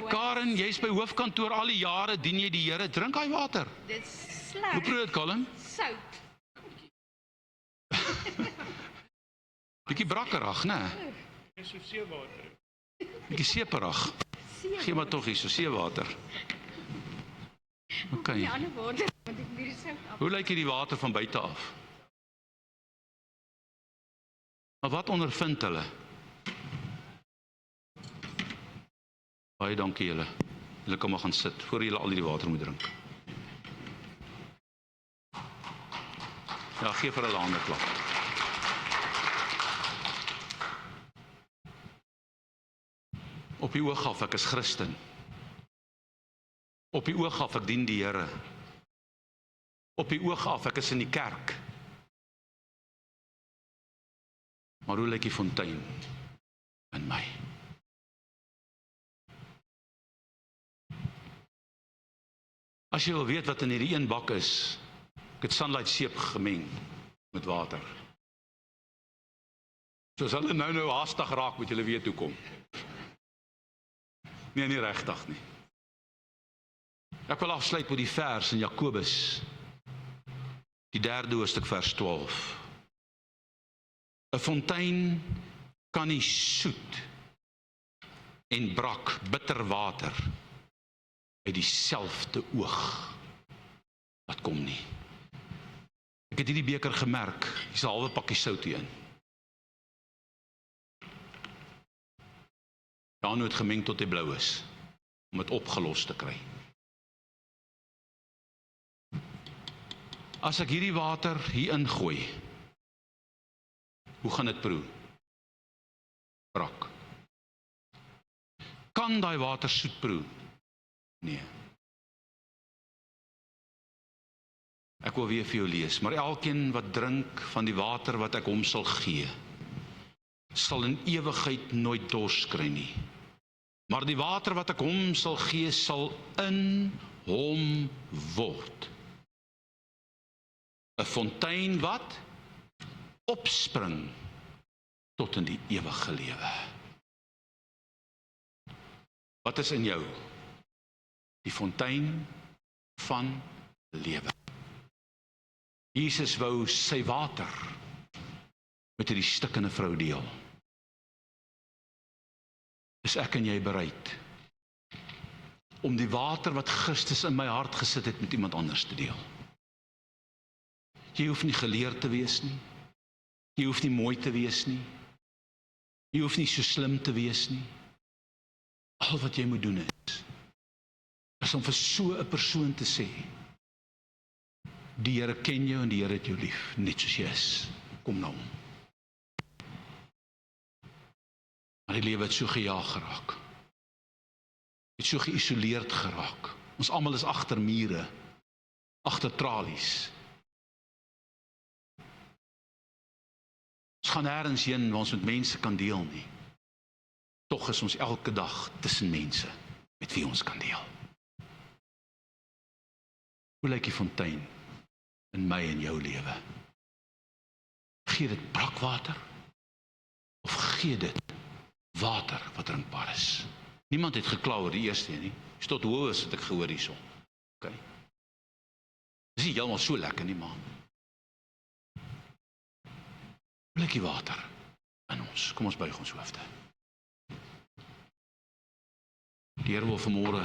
[SPEAKER 1] Karen, jy's by hoofkantoor al die jare, dien jy die Here, drink daai water.
[SPEAKER 2] Dit is sleg.
[SPEAKER 1] Hoe proe dit, Colin?
[SPEAKER 2] Sout.
[SPEAKER 1] Bietjie brakkerig, né?
[SPEAKER 3] Dis so seewater.
[SPEAKER 1] Bietjie seeperig. Gee maar tog hier so seewater. Okay.
[SPEAKER 2] Die ander water, want ek moet die sout af.
[SPEAKER 1] Hoe lyk hierdie water van buite af? Maar wat ondervind hulle? Baie dankie julle. Julle kan maar gaan sit voor julle al hierdie water moet drink. Ja, gee vir hulle 'n hande klap. Op die oog af, ek is Christen. Op die oog af, ek dien die Here. Op die oog af, ek is in die kerk. Maar hoe lyk die fontein in my? As jy wil weet wat in hierdie een bak is, ek het Sunlight seep gemeng met water. So as hulle nou haastig raak, moet julle weet hoe kom. Nee, nie regtig nie. Ek wil afsluit met die vers in Jakobus, die 3de hoofstuk vers 12. 'n Fontein kan nie soet en brak bitter water uit dieselfde oog wat kom nie. Ek het hierdie beker gemerk, hier's 'n halwe pakkie sout hierin. Daar moet gemeng tot hy blou is, om dit opgelos te kry. As ek hierdie water hier ingooi, hoe gaan dit proe? Brak. Kan daai water soet proe? Nee. Ek wil weer vir jou lees, maar elkeen wat drink van die water wat ek hom sal gee, sal in ewigheid nooit dors kry nie. Maar die water wat ek hom sal gee, sal in hom word 'n fontein wat opspring tot in die ewige lewe. Wat is in jou? Die fontein van lewe. Jesus wou sy water met hierdie stikkende vrou deel. Is ek en jy bereid om die water wat Christus in my hart gesit het met iemand anders te deel? Jy hoef nie geleerd te wees nie. Jy hoef nie mooi te wees nie. Jy hoef nie so slim te wees nie. Al wat jy moet doen is om vir so 'n persoon te sê, die Here ken jou en die Here het jou lief, net soos jy is. Kom na hom. Maar die lewe het so gejaag geraak. Het so geïsoleerd geraak. Ons almal is agter mure, agter tralies. Ons gaan nêrens heen waar ons met mense kan deel nie. Tog is ons elke dag tussen mense met wie ons kan deel. Hoe lyk die fontein in my en jou lewe? Gee dit brakwater of gee dit water wat drinkbaar is? Niemand het gekla oor die eerste nie. Tot hoe is het ek gehoor hierso. Okay. Dis nie heeltemal so lekker nie, maar hoe lyk die water in ons? Kom ons buig ons hoofde. Die Here wil vanmôre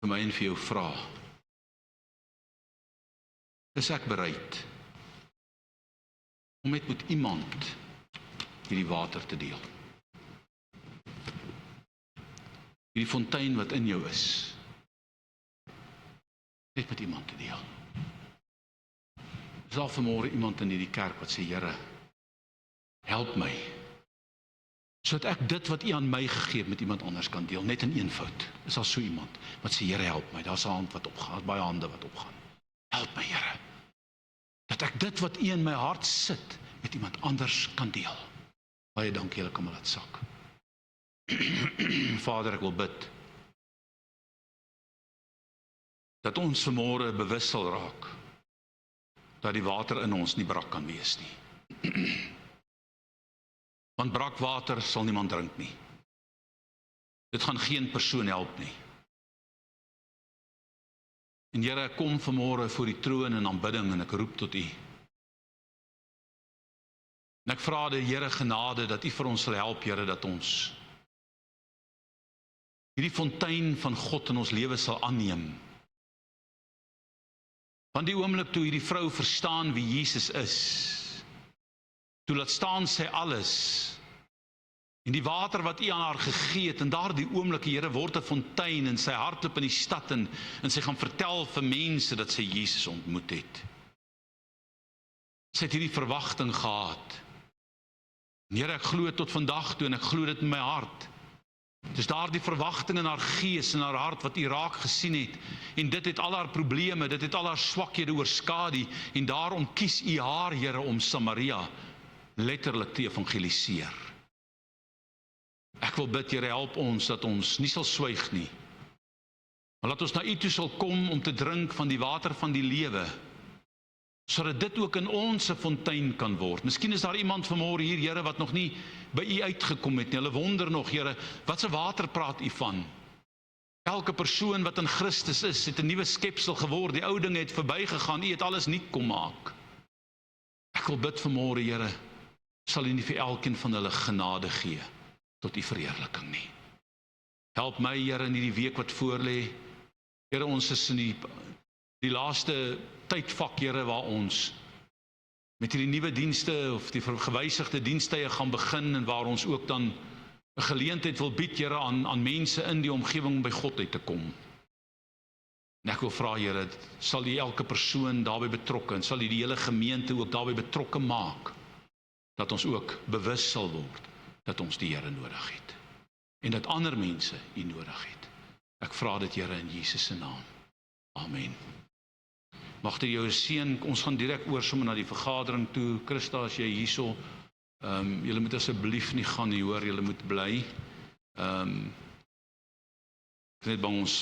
[SPEAKER 1] vir my en vir jou vra, is ek bereid om met iemand hierdie water te deel. Hierdie fontein wat in jou is, net met iemand te deel. Is daar vanmôre iemand in hierdie kerk wat sê, Here, help my, sodat ek dit wat U aan my gegee het met iemand anders kan deel, net in eenvoud. Is daar so iemand wat sê, Here, help my, daar's 'n hand wat opgaan, baie hande wat opgaan. Help my, Here, dat ek dit wat U in my hart sit, met iemand anders kan deel. Baie dankie, julle kan maar laat sak. Vader, ek wil bid, dat ons vanmôre bewus sal raak, dat die water in ons nie brak kan wees nie. Want brakwater sal niemand drink nie. Dit gaan geen persoon help nie. En Here, ek kom vanmôre voor die troon in aanbidding en ek roep tot U. En ek vra die Here genade dat U vir ons sal help, Here, dat ons hierdie fontein van God in ons lewe sal aanneem. Van die oomblik toe hierdie vrou verstaan wie Jesus is, toe laat staan sy alles, en die water wat U aan haar gegee het, en daardie oomblik, Here, word 'n fontein, en sy hardloop in die stad, en sy gaan vertel vir mense dat sy Jesus ontmoet het. Sy het hierdie verwagting gehad. En Here, ek glo tot vandag toe, en ek glo dit in my hart. Dis daardie verwagting in haar gees en haar hart wat U raak gesien het, en dit het al haar probleme, dit het al haar swakhede oorskadu, en daarom kies U haar, Here, om Samaria letterlik te evangeliseer. Ek wil bid, Here, help ons dat ons nie sal swyg nie, maar laat ons na U toe sal kom om te drink van die water van die lewe, sodat dit ook in ons 'n fontein kan word. Miskien is daar iemand vanmôre hier, Here, wat nog nie by U uitgekom het nie. Hulle wonder nog, Here, wat se water praat U van? Elke persoon wat in Christus is, het 'n nuwe skepsel geword. Die ou dinge het verbygegaan. U het alles nuut kom maak. Ek wil bid vanmôre, Here, sal U nie vir elkeen van hulle genade gee tot U verheerliking nie. Help my, Here, in hierdie week wat voorlê. Here, ons is in die laaste tydvak, Here, waar ons met hierdie nuwe dienste of die gewysigde dienstye gaan begin, en waar ons ook dan 'n geleentheid wil bied, Here, aan mense in die omgewing by God uit te kom. En ek wil vra, Here, sal U elke persoon daarbey betrokke, en sal U die hele gemeente ook daarbey betrokke maak, dat ons ook bewus sal word dat ons die Here nodig het, en dat ander mense U nodig het. Ek vra dit, Here, in Jesus se naam. Amen. Mag dit jou seën. Ons gaan direk oor sommer na die vergadering toe. Christa, as jy hierso, julle moet asseblief nie gaan nie, hoor, julle moet bly. Ek net bang ons